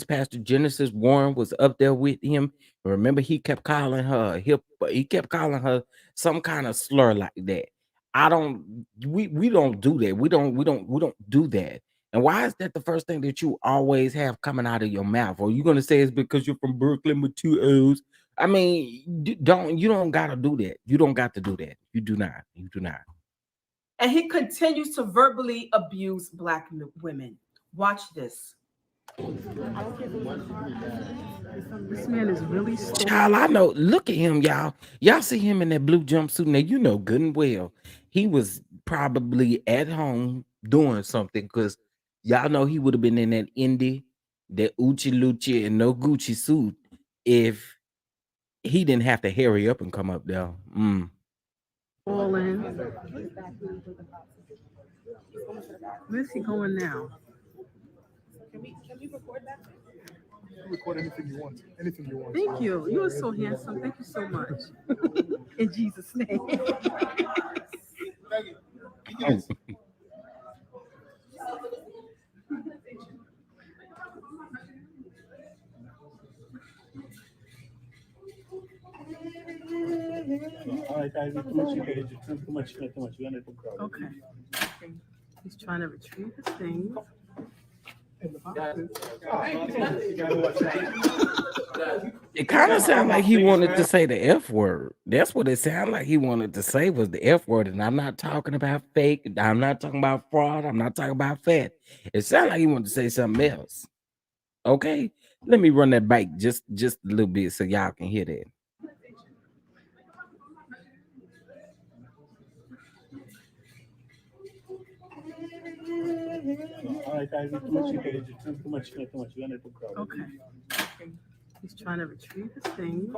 Pastor Genesis Warren was up there with him? Remember, he kept calling her hip, he kept calling her some kind of slur like that. I don't we don't do that. We don't do that. And why is that the first thing that you always have coming out of your mouth? Or you gonna say it's because you're from Brooklyn with two O's? I mean, you don't gotta do that. You don't got to do that. You do not. You do not. he continues to verbally abuse Black women. Watch this. This man is really Child, I know. Look at him, y'all. Y'all see him in that blue jumpsuit. Now you know good and well he was probably at home doing something because y'all know he would have been in that indie, that Uchi Luchi and no Gucci suit if he didn't have to hurry up and come up there. all in. Where's he going now? Can we record that? Record anything you want. Anything you want. Thank you. You are so handsome. Thank you so much. In Jesus' name. All right, guys, too much. We're gonna crowd. Okay. He's trying to retrieve his things. It kind of sounded like he wanted to say the F word. That's what it sounded like he wanted to say was the F word. And I'm not talking about fake. I'm not talking about fraud. I'm not talking about fat. It sounded like he wanted to say something else. Okay, let me run that back just a little bit so y'all can hear that. All right, guys, too much. We're gonna crowd. Okay. He's trying to retrieve his things.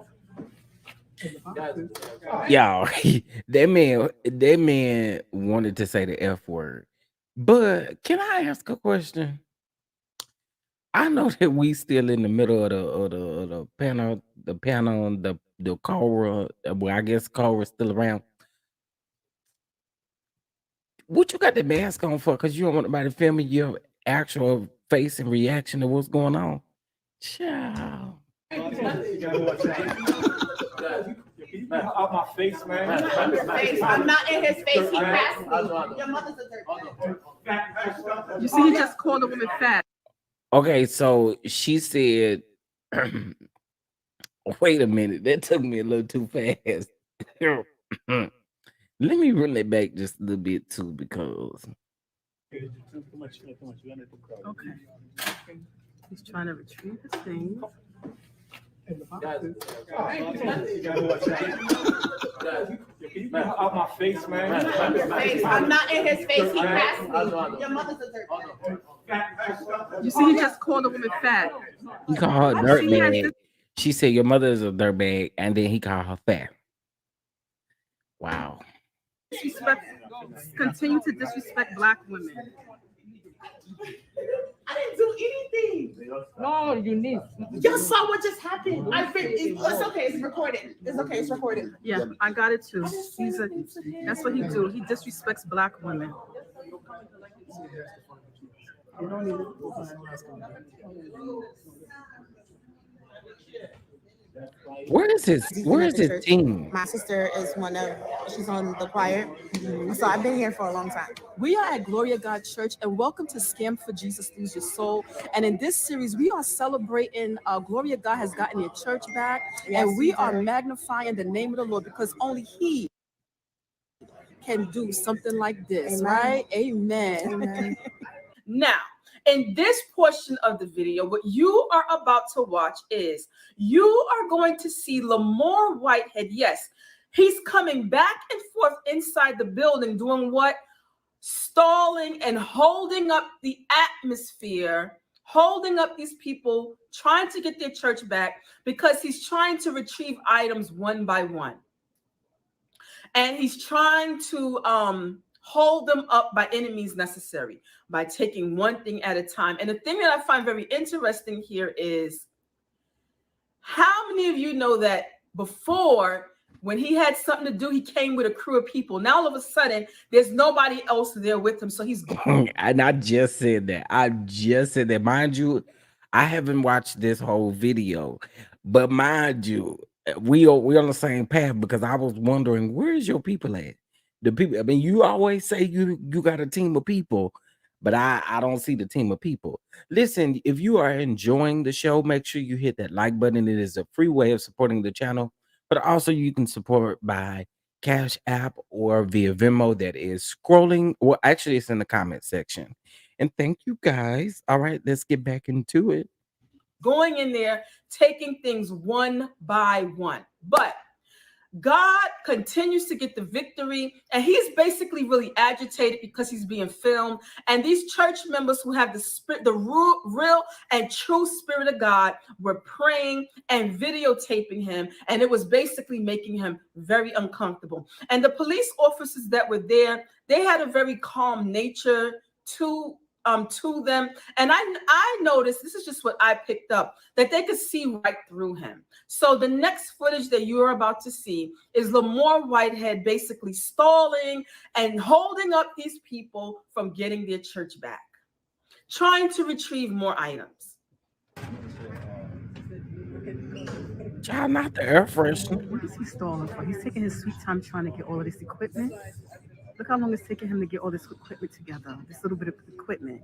Y'all, that man wanted to say the F word. But can I ask a question? I know that we still in the middle of the panel, the Cora. Well, I guess Cora's still around. What you got the mask on for? Because you don't want nobody filming your actual face and reaction to what's going on. Child. Out my face, man. I'm not in his face. He passed me. Your mother's a dirtbag. You see, he just called a woman fat. Okay, so she said, wait a minute, that took me a little too fast. Let me run it back just a little bit too, because Too much. We're gonna crowd. Okay. He's trying to retrieve his things. Out my face, man. I'm not in his face. He passed me. Your mother's a dirtbag. You see, he just called a woman fat. he called her dirtbag. She said your mother is a dirtbag, and then he called her fat. Wow. Continue to disrespect black women. I didn't do anything. No, you need. Y'all saw what just happened. It's okay. It's recorded. It's okay. It's recorded. Yeah, I got it too. That's what he do. He disrespects black women. Where is his team? My sister is she's on the choir. So I've been here for a long time. We are at Gloria God Church, and welcome to Scam for Jesus Lose Your Soul. And in this series, we are celebrating Gloria God has gotten your church back, and we are magnifying the name of the Lord because only He can do something like this, right? Amen. Now, in this portion of the video, what you are about to watch is you are going to see Lamor Whitehead. Yes, he's coming back and forth inside the building doing what? Stalling and holding up the atmosphere, holding up these people, trying to get their church back because he's trying to retrieve items one by one. And he's trying to hold them up by any means necessary, by taking one thing at a time. And the thing that I find very interesting here is how many of you know that before, when he had something to do, he came with a crew of people. Now, all of a sudden, there's nobody else there with him. So he's... And I just said that. Mind you, I haven't watched this whole video, but mind you, we on the same path because I was wondering, where's your people at? The people, I mean, you always say you got a team of people, but I don't see the team of people. Listen, if you are enjoying the show, make sure you hit that like button. It is a free way of supporting the channel, but also you can support by Cash App or via Venmo that is scrolling, or actually it's in the comment section. And thank you guys. All right, let's get back into it. Going in there, taking things one by one. But God continues to get the victory, and he's basically really agitated because he's being filmed. And these church members who have the spirit, the real and true spirit of God, were praying and videotaping him, and it was basically making him very uncomfortable. And the police officers that were there, they had a very calm nature to them. And I noticed, this is just what I picked up, that they could see right through him. So the next footage that you're about to see is Lamor Whitehead basically stalling and holding up these people from getting their church back, trying to retrieve more items. Child, not the air freshener. What is he stalling for? He's taking his sweet time trying to get all of this equipment. Look how long it's taking him to get all this equipment together, this little bit of equipment.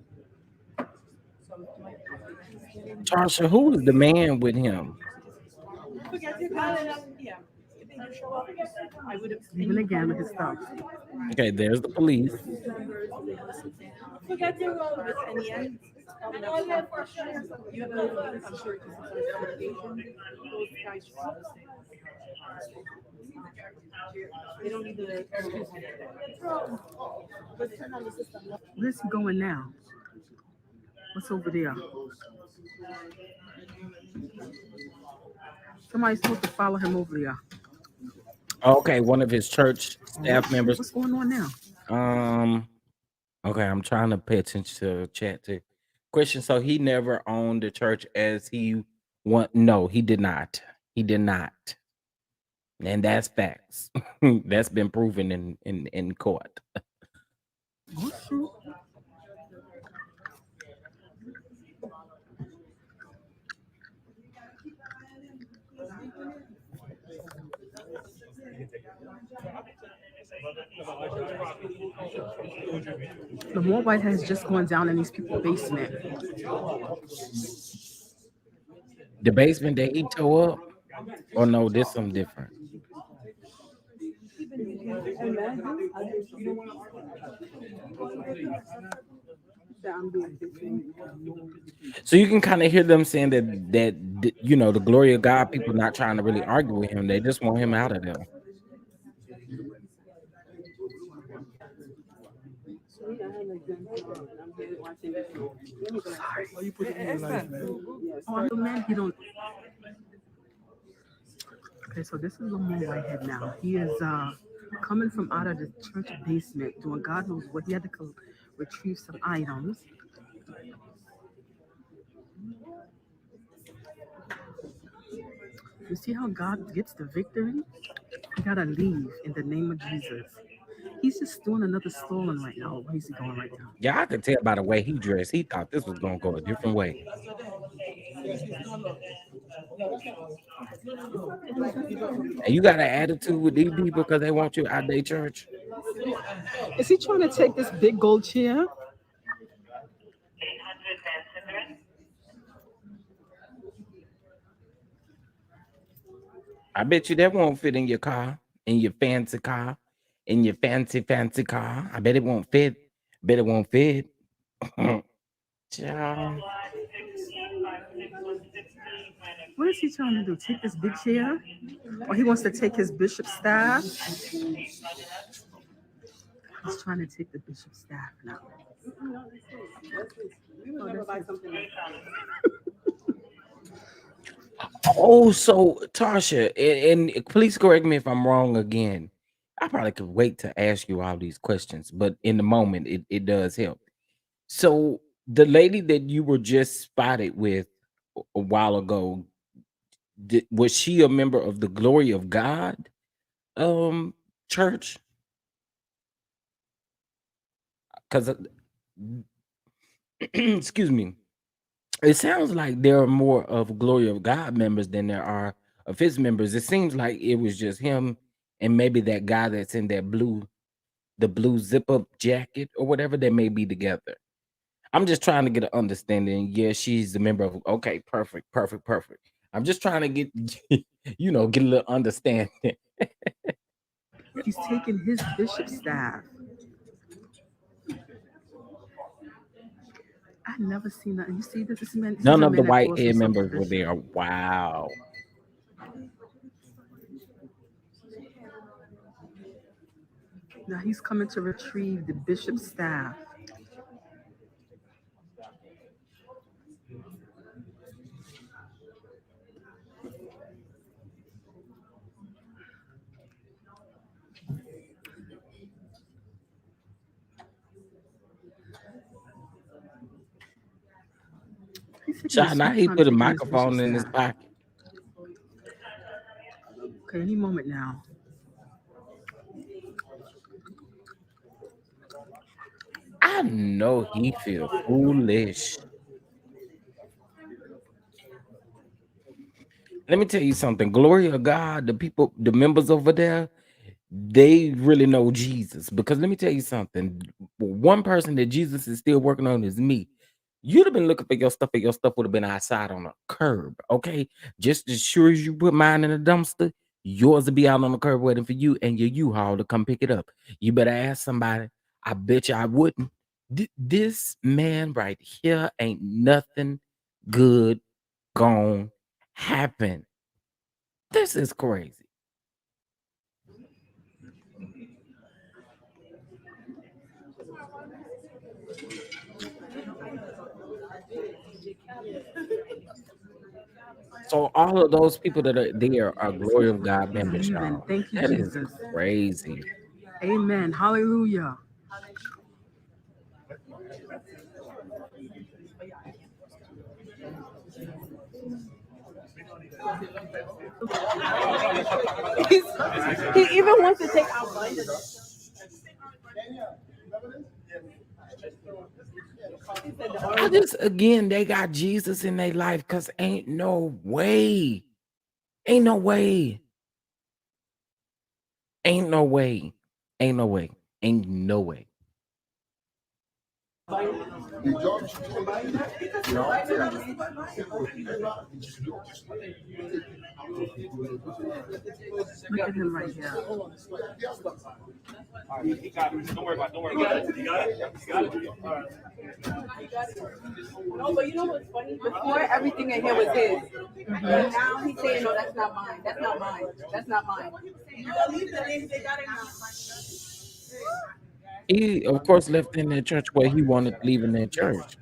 Tarsha, who is the man with him? Even again with his stuff. Okay, there's the police. Forget your role with Anya. And all your you know, I'm sure they don't need the Where's he going now? What's over there? Somebody's supposed to follow him over there. Okay, one of his church staff members. What's going on now? Okay, I'm trying to pay attention to chat too. Question: so he never owned the church as he want? No, he did not. He did not, and that's facts. That's been proven in court. Lamor Whitehead has just gone down in these people's basement. The basement that he tore up? Or no, this something different. So you can kind of hear them saying that you know, the glory of God, people not trying to really argue with him. They just want him out of there. Oh, man, he don't. Okay, so this is Lamor Whitehead now. He is coming from out of the church basement, doing God knows what. He had to retrieve some items. You see how God gets the victory? You gotta leave in the name of Jesus. He's just doing another stolen right now. Where's he going right now? Yeah, I could tell by the way he dressed. He thought this was gonna go a different way. And you got an attitude with these people because they want you out their church. Is he trying to take this big gold chair? I bet you that won't fit in your car, in your fancy car, in your fancy car. I bet it won't fit. Bet it won't fit. Child. What is he trying to do? Take this big chair? Or he wants to take his bishop's staff? He's trying to take the bishop's staff now. Oh, so Tarsha, and please correct me if I'm wrong again. I probably could wait to ask you all these questions, but in the moment, it does help. So the lady that you were just spotted with a while ago, was she a member of the Glory of God church? Because excuse me, it sounds like there are more of Glory of God members than there are of his members. It seems like it was just him and maybe that guy that's in that blue zip up jacket or whatever, that may be together. I'm just trying to get an understanding. Yeah, she's a member of. Okay, perfect. I'm just trying to get, you know, get a little understanding. He's taking his bishop staff. I've never seen that. You see this man? None of the Whitehead members were there. Wow. Now he's coming to retrieve the bishop's staff. He's taking a Child, now sweet he time put a taking this bishop's microphone in his staff. pocket. Okay, any moment now. I know he feel foolish. Let me tell you something. Glory of God, the people, the members over there, they really know Jesus. Because let me tell you something. One person that Jesus is still working on is me. You'd have been looking for your stuff would have been outside on a curb. Okay. Just as sure as you put mine in a dumpster, yours will be out on the curb waiting for you and your U-Haul to come pick it up. You better ask somebody. I bet you I wouldn't. This man right here ain't nothing good gonna happen. This is crazy. So all of those people that are there are Glory of God He's members, leaving. y'all. Thank you, That is Jesus. crazy. Amen. Hallelujah. He even wants to take our money. I just again they got Jesus in their life because ain't no way. Ain't no way. Ain't no way. Ain't no way. Ain't no way. The judge told me, Look at him right here. He got it. Don't worry about it. Don't worry about it. You got it? You got it? All right. No, but you know what's funny? Before everything in here was his. And now he's saying, no, that's not mine. That's not mine. That's not mine. He of course left in that church where he wanted to leave in that church.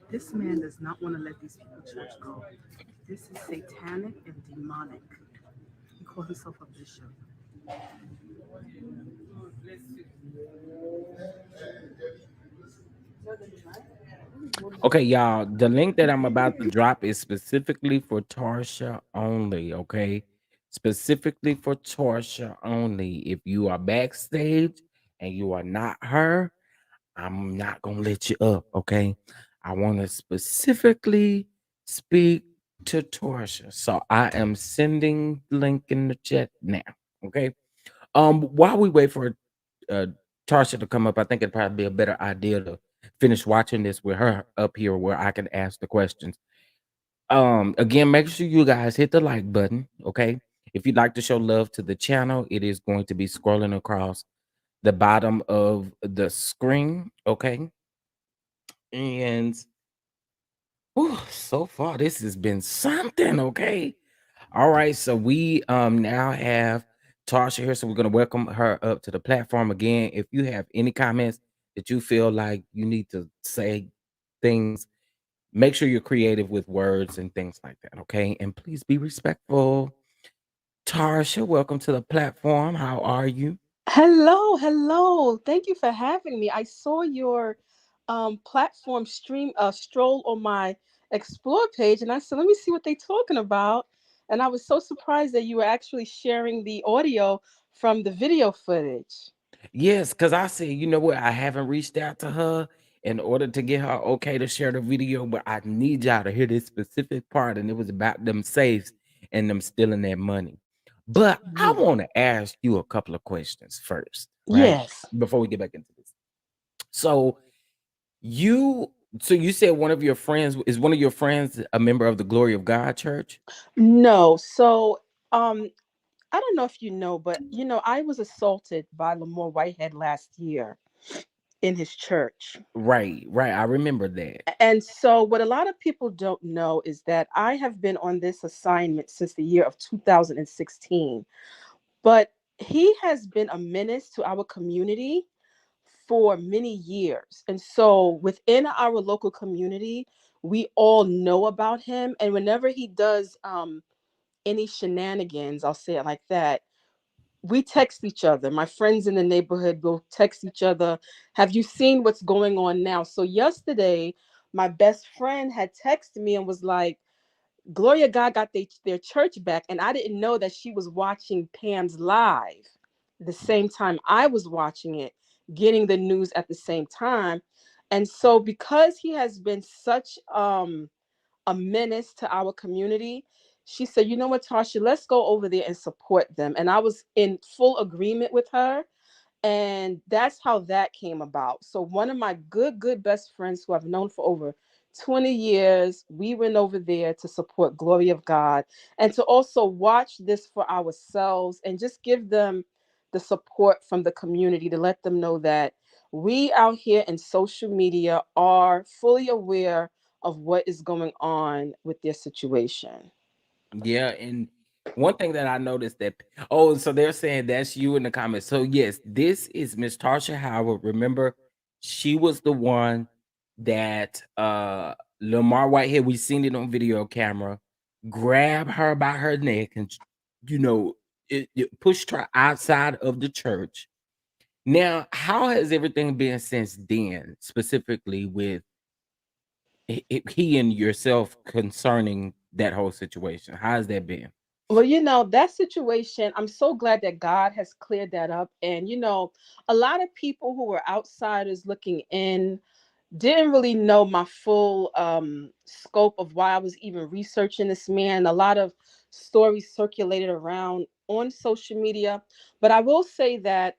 This man does not want to let these people church go. This is satanic and demonic. He calls himself a bishop. Okay, y'all. The link that I'm about to drop is specifically for Tarsha only. Okay, specifically for Tarsha only. If you are backstage and you are not her, I'm not gonna let you up. Okay, I want to specifically speak to Tarsha, so I am sending the link in the chat now. Okay. While we wait for uh Tarsha to come up, I think it'd probably be a better idea to finish watching this with her up here where I can ask the questions. Again, make sure you guys hit the like button, okay? If you'd like to show love to the channel, it is going to be scrolling across the bottom of the screen, okay? And so far this has been something, okay? All right, so we now have Tarsha here, so we're gonna welcome her up to the platform again. If you have any comments that you feel like you need to say things, make sure you're creative with words and things like that, okay? And please be respectful. Tarsha, welcome to the platform. How are you? Hello, hello. Thank you for having me. I saw your platform stream stroll on my explore page and I said, let me see what they're talking about. And I was so surprised that you were actually sharing the audio from the video footage. Yes, because I said, you know what? I haven't reached out to her in order to get her okay to share the video, but I need y'all to hear this specific part, and it was about them safes and them stealing their money. But I Yeah. want to ask you a couple of questions first, right? Yes. Before we get back into this. So you you said one of your friends is one of your friends a member of the Glory of God Church? No. So I don't know if you know, but I was assaulted by Lamor Whitehead last year. in his church. Right, right. I remember that. And so, what a lot of people don't know is that I have been on this assignment since the year of 2016. But he has been a menace to our community for many years. And so, within our local community, we all know about him. And whenever he does any shenanigans, I'll say it like that, we text each other. My friends in the neighborhood will text each other. Have you seen what's going on now? So yesterday, my best friend had texted me and was like, Gloria God got their church back. And I didn't know that she was watching Pam's live the same time I was watching it, getting the news at the same time. And so because he has been such a menace to our community, she said, you know what, Tarsha, let's go over there and support them. And I was in full agreement with her. And that's how that came about. So one of my good best friends who I've known for over 20 years, we went over there to support Glory of God and to also watch this for ourselves and just give them the support from the community to let them know that we out here in social media are fully aware of what is going on with their situation. Yeah, and one thing that I noticed that oh, so they're saying that's you in the comments. So yes, this is Miss Tarsha Howard. Remember, she was the one that Lamar Whitehead, we seen it on video camera, grabbed her by her neck and you know it pushed her outside of the church. Now, how has everything been since then, specifically with he and yourself concerning that whole situation? How has that been? Well, that situation, I'm so glad that God has cleared that up. And, a lot of people who were outsiders looking in didn't really know my full scope of why I was even researching this man. A lot of stories circulated around on social media. But I will say that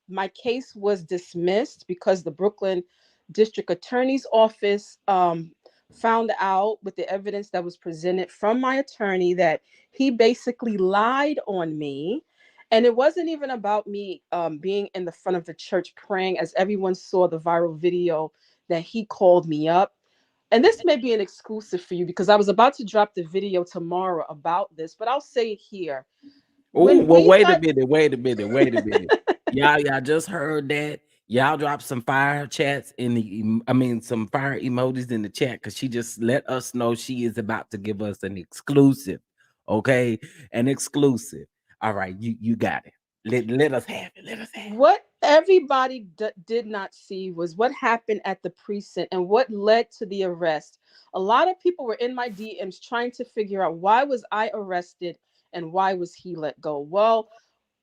my case was dismissed because the Brooklyn District Attorney's Office found out with the evidence that was presented from my attorney that he basically lied on me. And it wasn't even about me being in the front of the church praying, as everyone saw the viral video that he called me up. And this may be an exclusive for you because I was about to drop the video tomorrow about this, but I'll say it here. Oh, When well, we wait a got minute, wait a minute, wait a minute. Y'all just heard that. Y'all drop some fire chats in the, I mean, some fire emojis in the chat because she just let us know she is about to give us an exclusive. Okay, an exclusive. All right, you got it. Let us have it. Let us have it. what everybody did not see was what happened at the precinct and what led to the arrest. A lot of people were in my DMs trying to figure out why was I arrested and why was he let go. Well,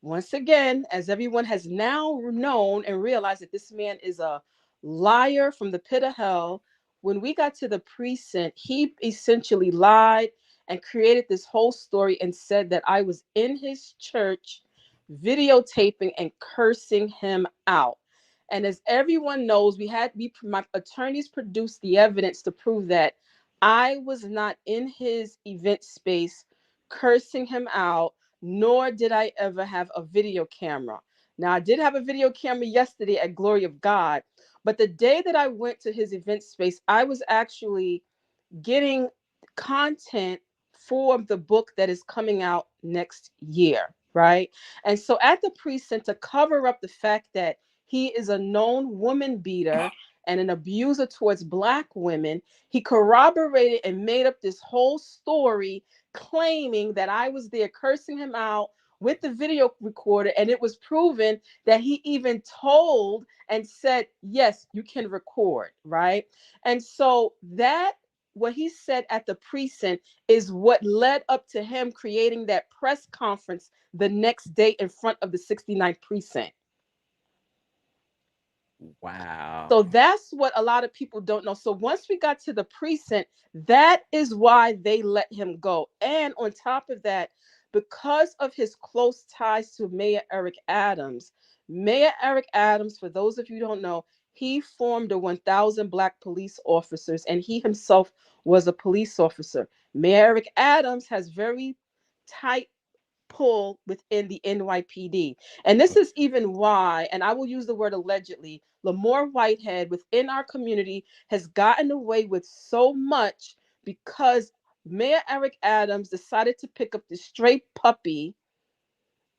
once again, as everyone has now known and realized that this man is a liar from the pit of hell, when we got to the precinct, he essentially lied and created this whole story and said that I was in his church videotaping and cursing him out. And as everyone knows, my attorneys produced the evidence to prove that I was not in his event space cursing him out, nor did I ever have a video camera. Now, I did have a video camera yesterday at Glory of God, but the day that I went to his event space, I was actually getting content for the book that is coming out next year, right? And so at the precinct, to cover up the fact that he is a known woman beater and an abuser towards Black women, he corroborated and made up this whole story claiming that I was there cursing him out with the video recorder. And it was proven that he even told and said, yes, you can record, right? And so that what he said at the precinct is what led up to him creating that press conference the next day in front of the 69th precinct. Wow. So that's what a lot of people don't know. So once we got to the precinct, that is why they let him go. And on top of that, because of his close ties to Mayor Eric Adams, for those of you who don't know, he formed the 1,000 Black police officers, and he himself was a police officer. Mayor Eric Adams has very tight pull within the NYPD. And this is even why, and I will use the word allegedly, Lamor Whitehead within our community has gotten away with so much because Mayor Eric Adams decided to pick up the stray puppy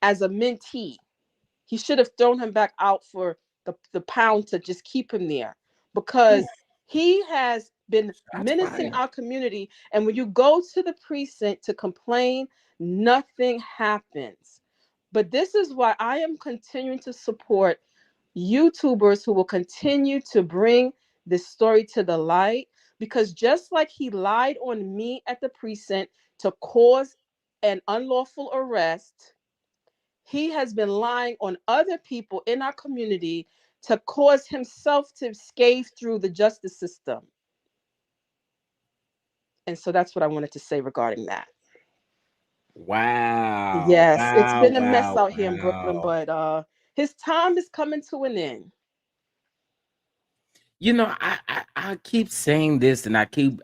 as a mentee. He should have thrown him back out for the pound to just keep him there because he has been Shots menacing fired. our community. And when you go to the precinct to complain, nothing happens. But this is why I am continuing to support YouTubers who will continue to bring this story to the light because just like he lied on me at the precinct to cause an unlawful arrest, he has been lying on other people in our community to cause himself to scathe through the justice system. And so that's what I wanted to say regarding that. Wow. Yes, it's Wow. been a mess Wow. out here in Brooklyn, Wow. but his time is coming to an end. I keep saying this and I keep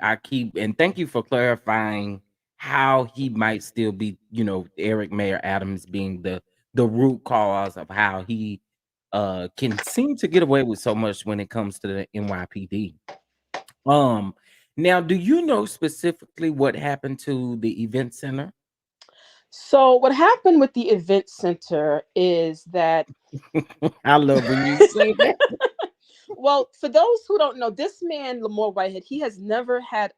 and thank you for clarifying how he might still be, Eric Mayor Adams being the root cause of how he can seem to get away with so much when it comes to the NYPD. Um Now do you know specifically what happened to the event center? So what happened with the event center is that, I love when you say that. well, for those who don't know, this man, Lamor Whitehead, he has never had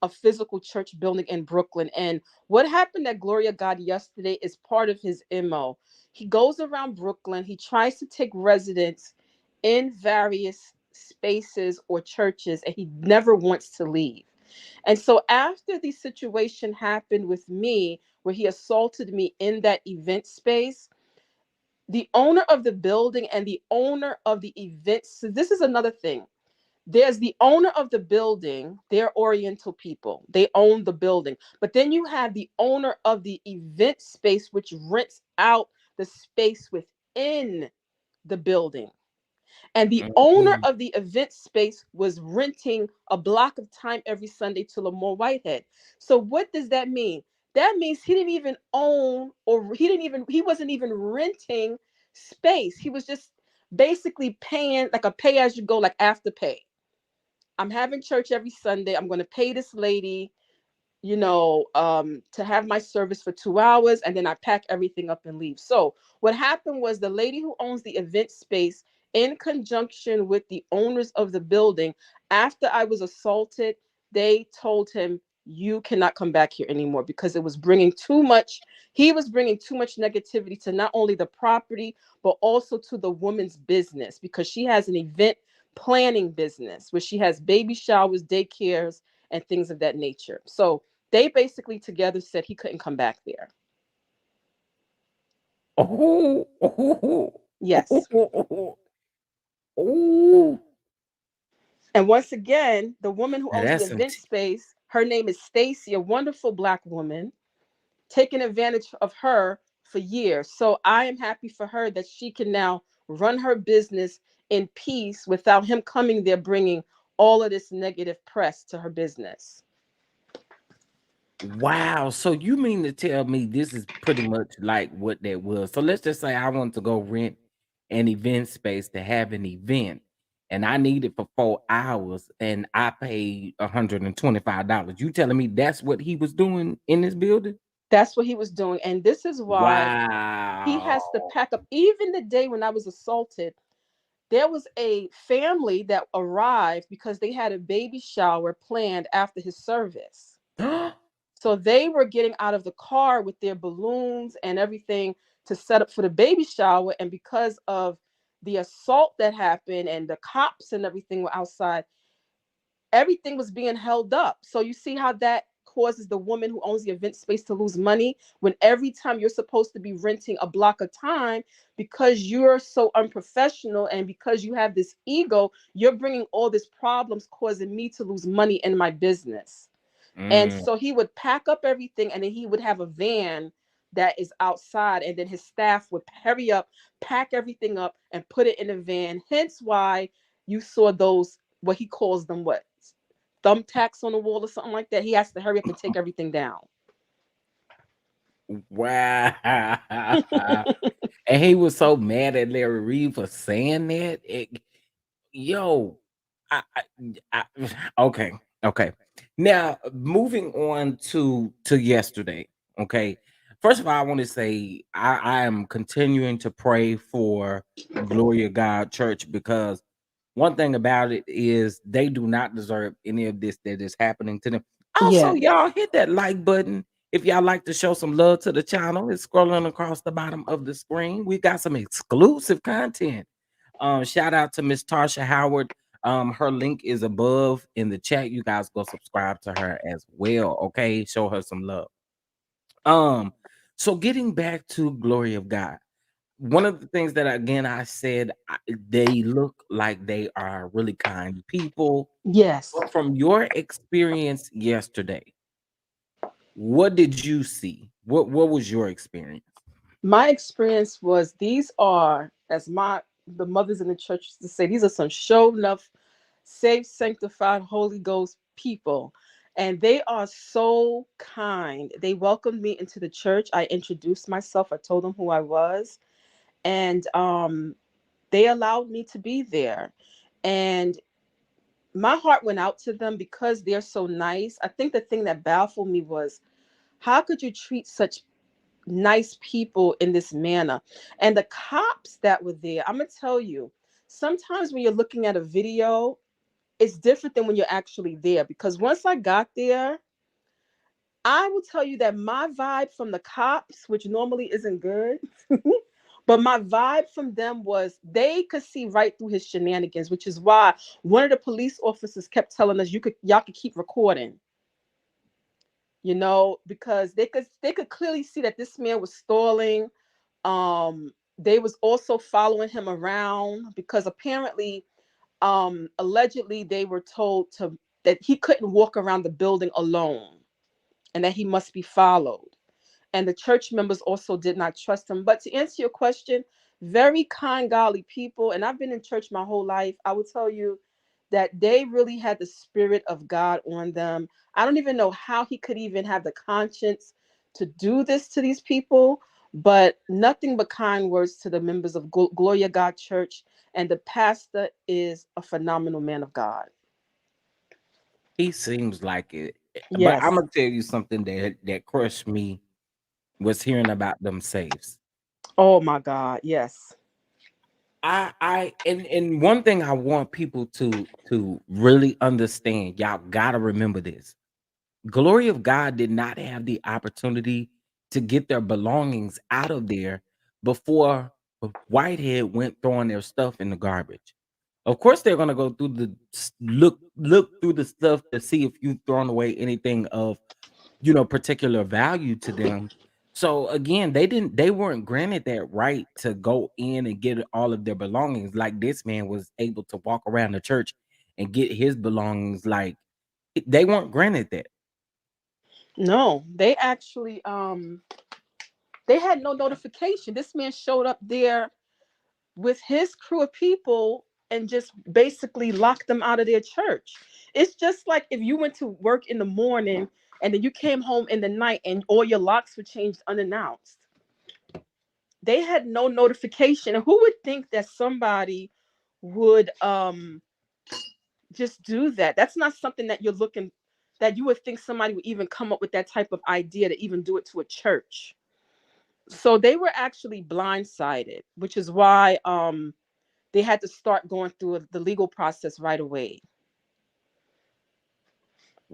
a physical church building in Brooklyn. And what happened at Gloria God yesterday is part of his MO. He goes around Brooklyn, he tries to take residence in various spaces or churches, and he never wants to leave. And so after the situation happened with me, where he assaulted me in that event space, the owner of the building and the owner of the event, so this is another thing. There's the owner of the building, they're Oriental people, they own the building. But then you have the owner of the event space, which rents out the space within the building. And the owner Mhm. of the event space was renting a block of time every Sunday to Lamar Whitehead. So what does that mean? That means he didn't even own, or he wasn't even renting space. He was just basically paying like a pay as you go, like Afterpay. I'm having church every Sunday. I'm going to pay this lady, to have my service for 2 hours, and then I pack everything up and leave. So what happened was the lady who owns the event space, in conjunction with the owners of the building, after I was assaulted, they told him, you cannot come back here anymore because it was bringing too much. He was bringing too much negativity to not only the property, but also to the woman's business because she has an event planning business where she has baby showers, daycares, and things of that nature. So they basically together said he couldn't come back there. Oh, oh, Yes. oh, oh. And once again, the woman who Now owns the that's some event space, her name is Stacy, a wonderful Black woman, taking advantage of her for years. So I am happy for her that she can now run her business in peace without him coming there bringing all of this negative press to her business. wow. So you mean to tell me this is pretty much like what that was? So let's just say I want to go rent an event space to have an event, and I need it for 4 hours, and I paid $125. You telling me that's what he was doing in this building? That's what he was doing. And this is why he has to Wow. pack up. Even the day when I was assaulted, there was a family that arrived because they had a baby shower planned after his service. So they were getting out of the car with their balloons and everything to set up for the baby shower. And because of the assault that happened and the cops and everything were outside, everything was being held up. So you see how that causes the woman who owns the event space to lose money when every time you're supposed to be renting a block of time, because you're so unprofessional and because you have this ego, you're bringing all these problems, causing me to lose money in my business. And Mm. so he would pack up everything and then he would have a van that is outside. And then his staff would hurry up, pack everything up, and put it in a van. Hence why you saw those, what he calls them, what? Thumbtacks on the wall or something like that. He has to hurry up and take everything down. Wow. And he was so mad at Larry Reed for saying that. Yo, I okay, okay. Now moving on to yesterday. Okay, first of all, I want to say I am continuing to pray for Glory of God Church because one thing about it is they do not deserve any of this that is happening to them. Also, Yeah. y'all hit that like button if y'all like to show some love to the channel. It's scrolling across the bottom of the screen. We got some exclusive content. Shout out to Miss Tarsha Howard. Her link is above in the chat. You guys go subscribe to her as well. Okay, show her some love. Um, so getting back to Glory of God, one of the things that again I said they look like they are really kind people. Yes. But from your experience yesterday, what did you see? What was your experience? My experience was these are, as the mothers in the church used to say, these are some show enough, saved, sanctified, Holy Ghost people. And they are so kind. They welcomed me into the church. I introduced myself. I told them who I was. And they allowed me to be there. And my heart went out to them because they're so nice. I think the thing that baffled me was, how could you treat such nice people in this manner? And the cops that were there, I'm gonna tell you, sometimes when you're looking at a video, it's different than when you're actually there. Because once I got there, I will tell you that my vibe from the cops, which normally isn't good, but my vibe from them was they could see right through his shenanigans, which is why one of the police officers kept telling us, y'all could keep recording, because they could clearly see that this man was stalling. They was also following him around because apparently, allegedly they were told that he couldn't walk around the building alone and that he must be followed. And the church members also did not trust him. But to answer your question, very kind, godly people. And I've been in church my whole life. I would tell you that they really had the spirit of God on them. I don't even know how he could even have the conscience to do this to these people, but nothing but kind words to the members of Gloria God Church. And the pastor is a phenomenal man of God. He seems like it. But Yes. I'm gonna tell you something that crushed me was hearing about them safes. Oh my God. Yes. And one thing I want people to really understand, y'all gotta remember this. Glory of God did not have the opportunity to get their belongings out of there before Whitehead went throwing their stuff in the garbage. Of course, they're gonna go through look through the stuff to see if you've thrown away anything of particular value to them. So again, they weren't granted that right to go in and get all of their belongings like this man was able to walk around the church and get his belongings. Like they weren't granted that. No, they actually they had no notification. This man showed up there with his crew of people and just basically locked them out of their church. It's just like if you went to work in the morning and then you came home in the night and all your locks were changed unannounced. They had no notification. And who would think that somebody would just do that? That's not something that you would think somebody would even come up with that type of idea to even do it to a church. So they were actually blindsided, which is why they had to start going through the legal process right away.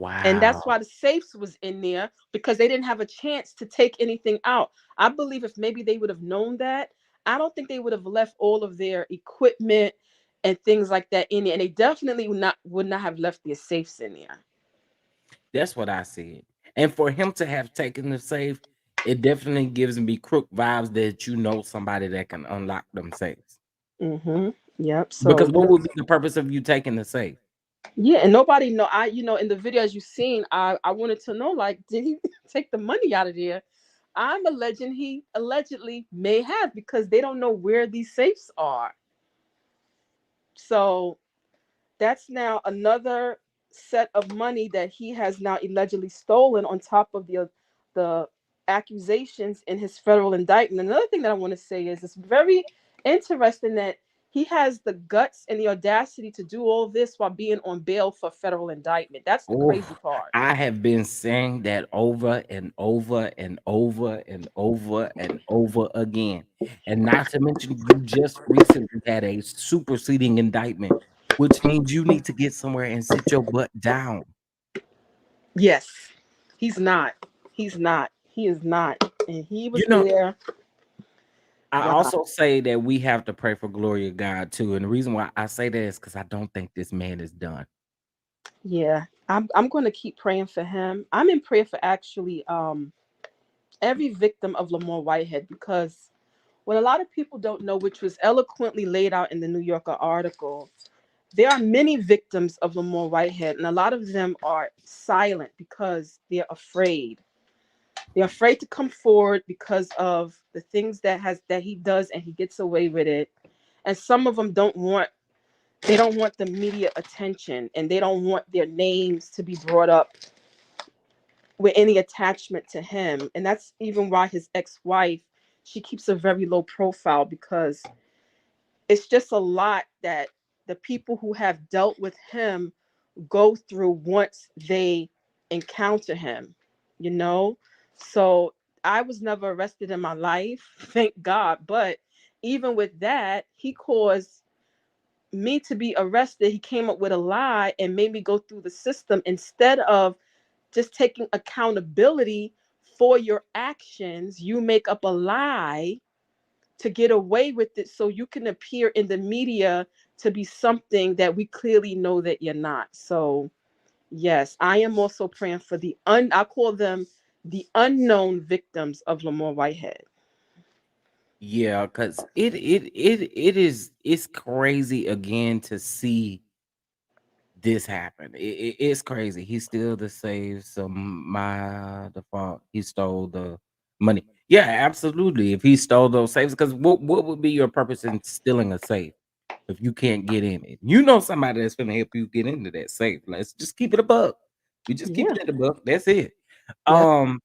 And that's Wow. why the safes was in there, because they didn't have a chance to take anything out. I believe if maybe they would have known that, I don't think they would have left all of their equipment and things like that in there. And they definitely would not have left their safes in there. That's what I said. And for him to have taken the safe, it definitely gives me crook vibes that somebody that can unlock them safes. Mm-hmm. Yep. Because what would be the purpose of you taking the safe? Yeah, and nobody know. In the videos you seen, I wanted to know, like, did he take the money out of there? I'm alleging he allegedly may have, because they don't know where these safes are. So that's now another set of money that he has now allegedly stolen on top of the accusations in his federal indictment. Another thing that I want to say is it's very interesting that he has the guts and the audacity to do all this while being on bail for federal indictment. That's the Oh, crazy part. I have been saying that over and over and over and over and over again. And not to mention, you just recently had a superseding indictment, which means you need to get somewhere and sit your butt down. Yes, he's not. He's not. He is not. And he You was know, there. I Wow. also say that we have to pray for glory of God too. And the reason why I say that is because I don't think this man is done. Yeah. I'm going to keep praying for him. I'm in prayer for actually every victim of Lamor Whitehead, because what a lot of people don't know, which was eloquently laid out in the New Yorker article, there are many victims of Lamor Whitehead, and a lot of them are silent because they're afraid. They're afraid to come forward because of the things that he does, and he gets away with it. And some of them don't want the media attention, and they don't want their names to be brought up with any attachment to him. And that's even why his ex-wife, she keeps a very low profile, because it's just a lot that the people who have dealt with him go through once they encounter him, you know? So I was never arrested in my life, thank God. But even with that, he caused me to be arrested. He came up with a lie and made me go through the system instead of just taking accountability for your actions. You make up a lie to get away with it so you can appear in the media to be something that we clearly know that you're not. So yes, I am also praying for I call them the unknown victims of Lamor Whitehead. Yeah, because it's crazy again to see this happen. It's crazy. He still the save some my default. He stole the money. Yeah, absolutely. If he stole those safes, because what would be your purpose in stealing a safe if you can't get in it? You know somebody that's gonna help you get into that safe. Let's just keep it a buck. We just keep Yeah. it at a buck. That's it. Yeah. Um,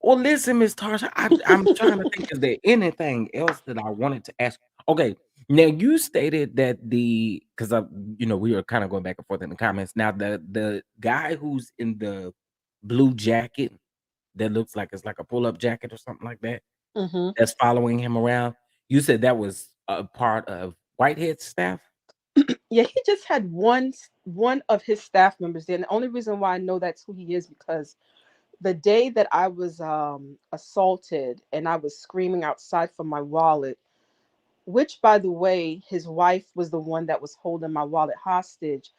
well, listen, Miss Tarsha, I'm trying to think, is there anything else that I wanted to ask? Okay, now you stated that because we were kind of going back and forth in the comments. Now the guy who's in the blue jacket that looks like it's like a pull-up jacket or something like that, Hmm. that's following him around. You said that was a part of Whitehead's staff. Yeah, he just had one of his staff members there. And the only reason why I know that's who he is, because the day that I was assaulted and I was screaming outside for my wallet, which by the way, his wife was the one that was holding my wallet hostage.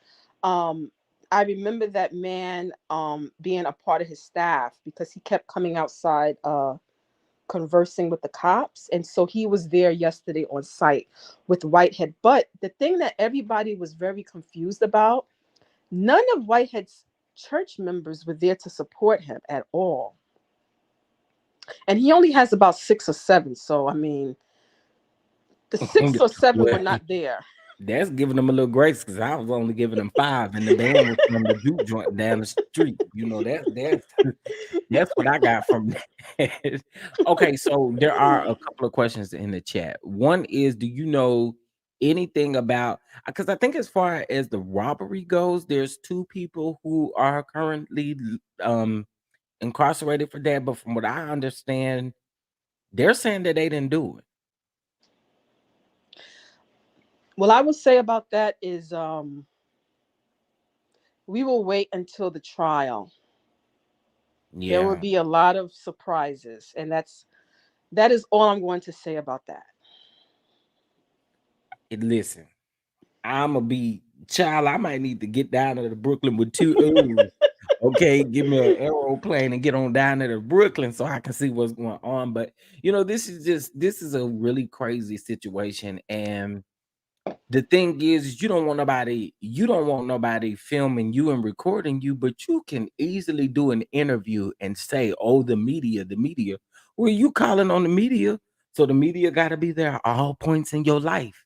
Um, I remember that man being a part of his staff because he kept coming outside conversing with the cops. And so he was there yesterday on site with Whitehead. But the thing that everybody was very confused about, none of Whitehead's church members were there to support him at all. And he only has about six or seven. So, I mean, the six or seven Well, were not there. that's giving them a little grace because I was only giving them 5, and the band was from the juke joint down the street. That's that's what I got from that. Okay, so there are a couple of questions in the chat. One is, do you know anything about? Because I think as far as the robbery goes, there's 2 people who are currently incarcerated for that. But from what I understand, they're saying that they didn't do it. What I would say about that is we will wait until the trial. There will Yeah, be a lot of surprises, and that is all I'm going to say about that. listen. Imma be child, I might need to get down to the Brooklyn with 2 O's. Okay, give me an aeroplane and get on down to the Brooklyn so I can see what's going on. But this is a really crazy situation. And the thing is you don't want nobody filming you and recording you, but you can easily do an interview and say, oh, the media. Well, you calling on the media, so the media gotta be there at all points in your life.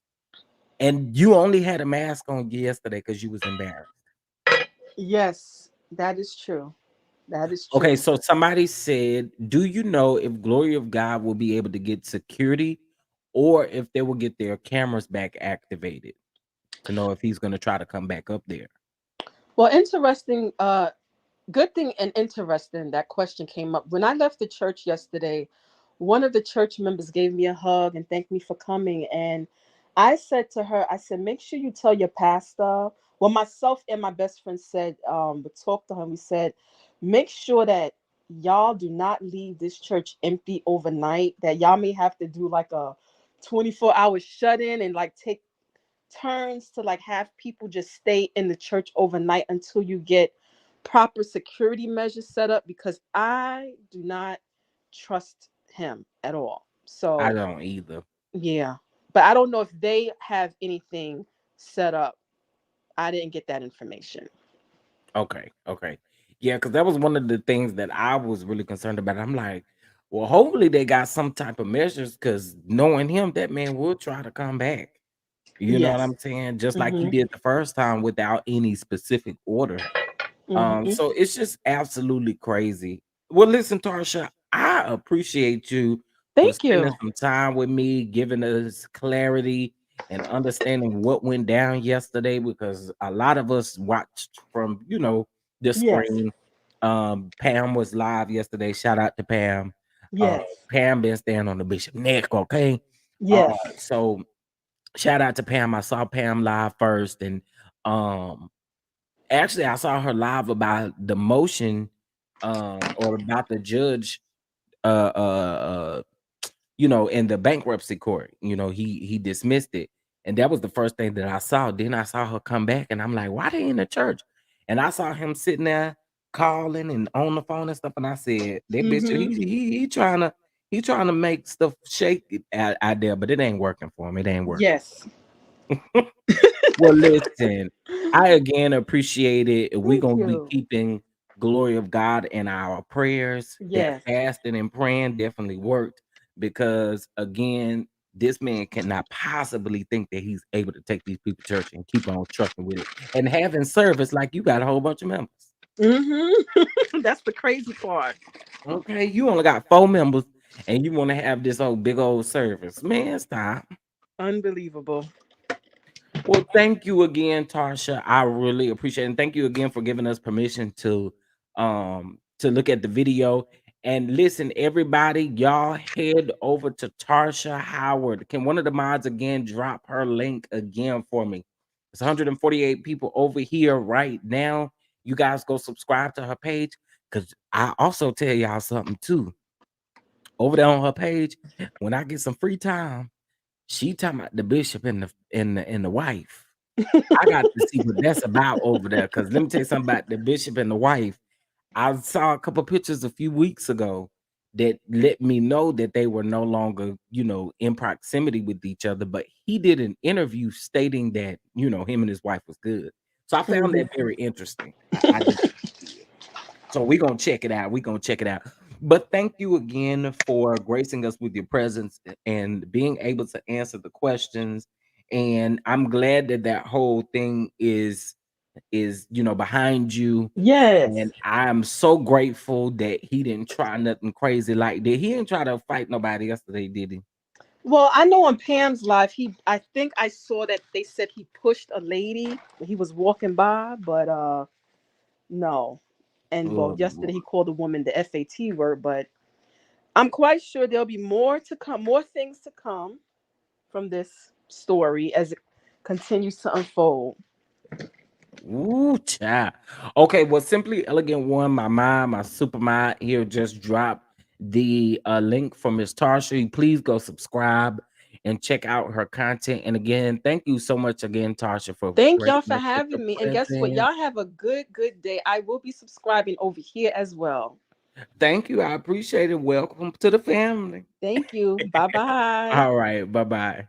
And you only had a mask on yesterday because you was embarrassed. Yes, that is true. That is Okay, true. so somebody said, do you know if Glory of God will be able to get security or if they will get their cameras back activated to know if he's going to try to come back up there? Well, interesting. Good thing and interesting that question came up when I left the church yesterday. One of the church members gave me a hug and thanked me for coming, and I said to her, I said, make sure you tell your pastor. Well, myself and my best friend said, we talked to him. We said, make sure that y'all do not leave this church empty overnight. That y'all may have to do like a 24-hour shut in and like take turns to like have people just stay in the church overnight until you get proper security measures set up, because I do not trust him at all. I So don't either. yeah, but I don't know if they have anything set up. I didn't get that information. Okay, okay. Yeah, because that was one of the things that I was really concerned about. I'm like, well, hopefully they got some type of measures because knowing him, that man will try to come back. You know what Yes. I'm saying? Just like he Mm-hmm. did the first time without any specific order. Mm-hmm. So it's just absolutely crazy. Well, listen, Tarsha, I appreciate you for Thank spending you. some time with me, giving us clarity and understanding what went down yesterday because a lot of us watched from, the Yes. screen. Pam was live yesterday. Shout out to Pam. Uh, Yes. Pam been staying on the bishop neck, okay? Yes. So shout out to Pam. I saw Pam live first, and um actually, I saw her live about the motion, or about the judge, uh, uh, uh, in the bankruptcy court. He dismissed it, and that was the first thing that I saw. Then I saw her come back, and I'm like, why they in the church? And I saw him sitting there calling and on the phone and stuff, and I said, that bitch, Mm-hmm. he trying to make stuff shake out there, but it ain't working for him. It ain't working. Yes. Well, listen, I again appreciate it. We're Thank gonna be you. keeping glory of God in our prayers. That Yes. fasting and praying definitely worked because again, this man cannot possibly think that he's able to take these people to church and keep on trucking with it and having service like you got a whole bunch of members. Mm-hmm. That's the crazy part. Okay, you only got 4 members and you want to have this whole big old service. Man, stop. Unbelievable. Well, thank you again, Tarsha. I really appreciate it. And thank you again for giving us permission to look at the video. And listen, everybody, y'all head over to Tarsha Howard. Can one of the mods again drop her link again for me? It's 148 people over here right now. You guys go subscribe to her page. Cause I also tell y'all something too. Over there on her page, when I get some free time, she talking about the bishop and the wife. I got to see what that's about over there. Cause let me tell you something about the bishop and the wife. I saw a couple pictures a few weeks ago that let me know that they were no longer, in proximity with each other. But he did an interview stating that, him and his wife was good. So I found that very interesting. I did. So we're gonna check it out. We're gonna check it out. But thank you again for gracing us with your presence and being able to answer the questions. And I'm glad that that whole thing is behind you. Yes. And I'm so grateful that he didn't try nothing crazy like that. He didn't try to fight nobody yesterday, did he? Well, I know on Pam's live, I think I saw that they said he pushed a lady when he was walking by, but no. And well, Oh, yesterday he called a woman the FAT word, but I'm quite sure there'll be more to come, more things to come from this story as it continues to unfold. ooh, child. Okay, well, Simply Elegant One, my mom, my super mod here just dropped the link for Miss Tarsha. Please go subscribe and check out her content. And again, thank you so much again, Tarsha, for Thank y'all gracing for us with your having me. And guess what? presence. Y'all have a good day. I will be subscribing over here as well. Thank you. I appreciate it. Welcome to the family. Thank you. Bye bye. All right. Bye-bye.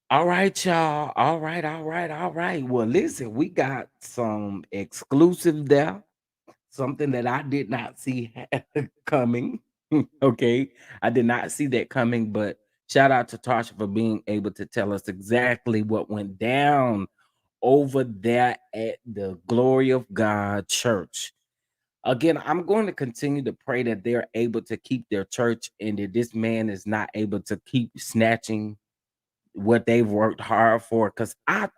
All right, y'all. All right, all right, all right. Well, listen, we got some exclusive there. Something that I did not see coming. Okay. I did not see that coming, but shout out to Tasha for being able to tell us exactly what went down over there at the Glory of God Church. Again, I'm going to continue to pray that they're able to keep their church and that this man is not able to keep snatching what they've worked hard for. Cause I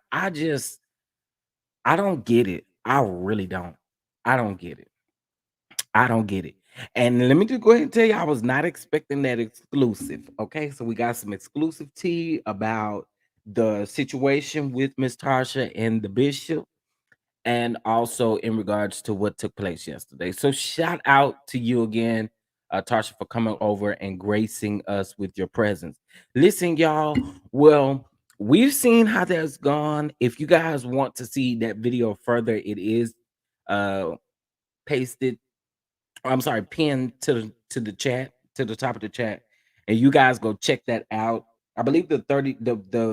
don't get it. I really don't. I don't get it. I don't get it. And let me just go ahead and tell you, I was not expecting that exclusive. Okay. So we got some exclusive tea about the situation with Miss Tarsha and the bishop, and also in regards to what took place yesterday. So shout out to you again, Tarsha, for coming over and gracing us with your presence. Listen, y'all. Well, we've seen how that's gone. If you guys want to see that video further, it is uh pasted. I'm sorry, pinned to the chat, to the top of the chat, and you guys go check that out. I believe the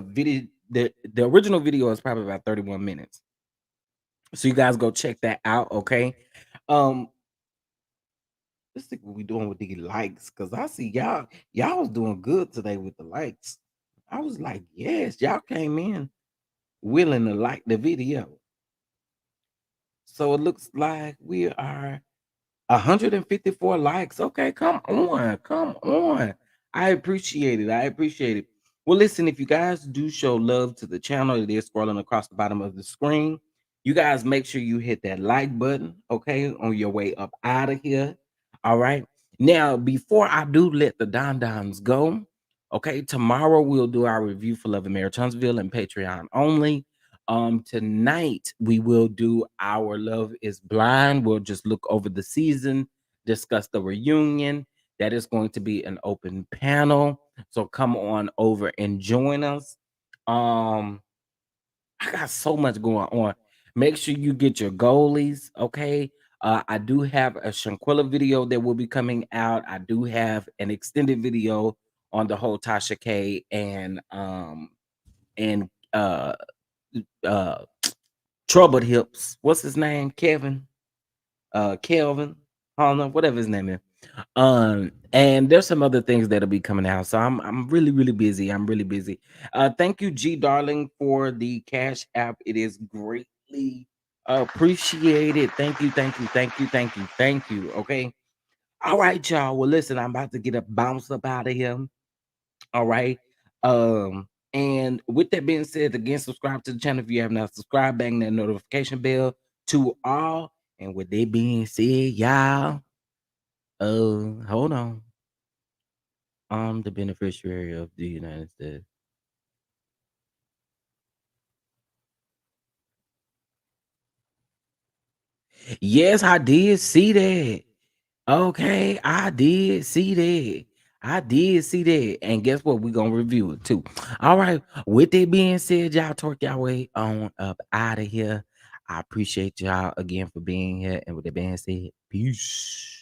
video, the original video is probably about 31 minutes. So you guys go check that out, okay? Um, let's see what we doing with the likes, because I see y'all was doing good today with the likes. I was like, yes, y'all came in willing to like the video. So it looks like we are 154 likes. Okay, come on, come on. I appreciate it. I appreciate it. Well, listen, if you guys do show love to the channel, it is scrolling across the bottom of the screen. You guys make sure you hit that like button, okay, on your way up out of here. All right. Now, before I do let the Don Dons go, okay, tomorrow we'll do our review for Love and Marriage Huntsville and Patreon only. Tonight we will do our Love is Blind. We'll just look over the season, discuss the reunion. That is going to be an open panel, so come on over and join us. um I got so much going on. Make sure you get your goalies, okay? I do have a Shanquilla video that will be coming out. I do have an extended video on the whole Tasha K and uh Troubled Hips. What's his name? Kevin, Kelvin, I don't know, whatever his name is. And there's some other things that'll be coming out. So I'm really, really busy. I'm really busy. Thank you, G Darling, for the Cash App. It is greatly appreciated. Thank you, thank you, thank you, thank you, thank you. Okay. All right, y'all. Well, listen, I'm about to get a bounce up out of here. All right. And with that being said, again, subscribe to the channel if you have not subscribed, bang that notification bell to all. And with that being said, y'all, hold on. I'm the beneficiary of the United States. Yes, I did see that. Okay, I did see that. I did see that. And guess what? We're gonna review it too. All right. With that being said, y'all twerk y'all way on up out of here. I appreciate y'all again for being here. And with that being said, peace.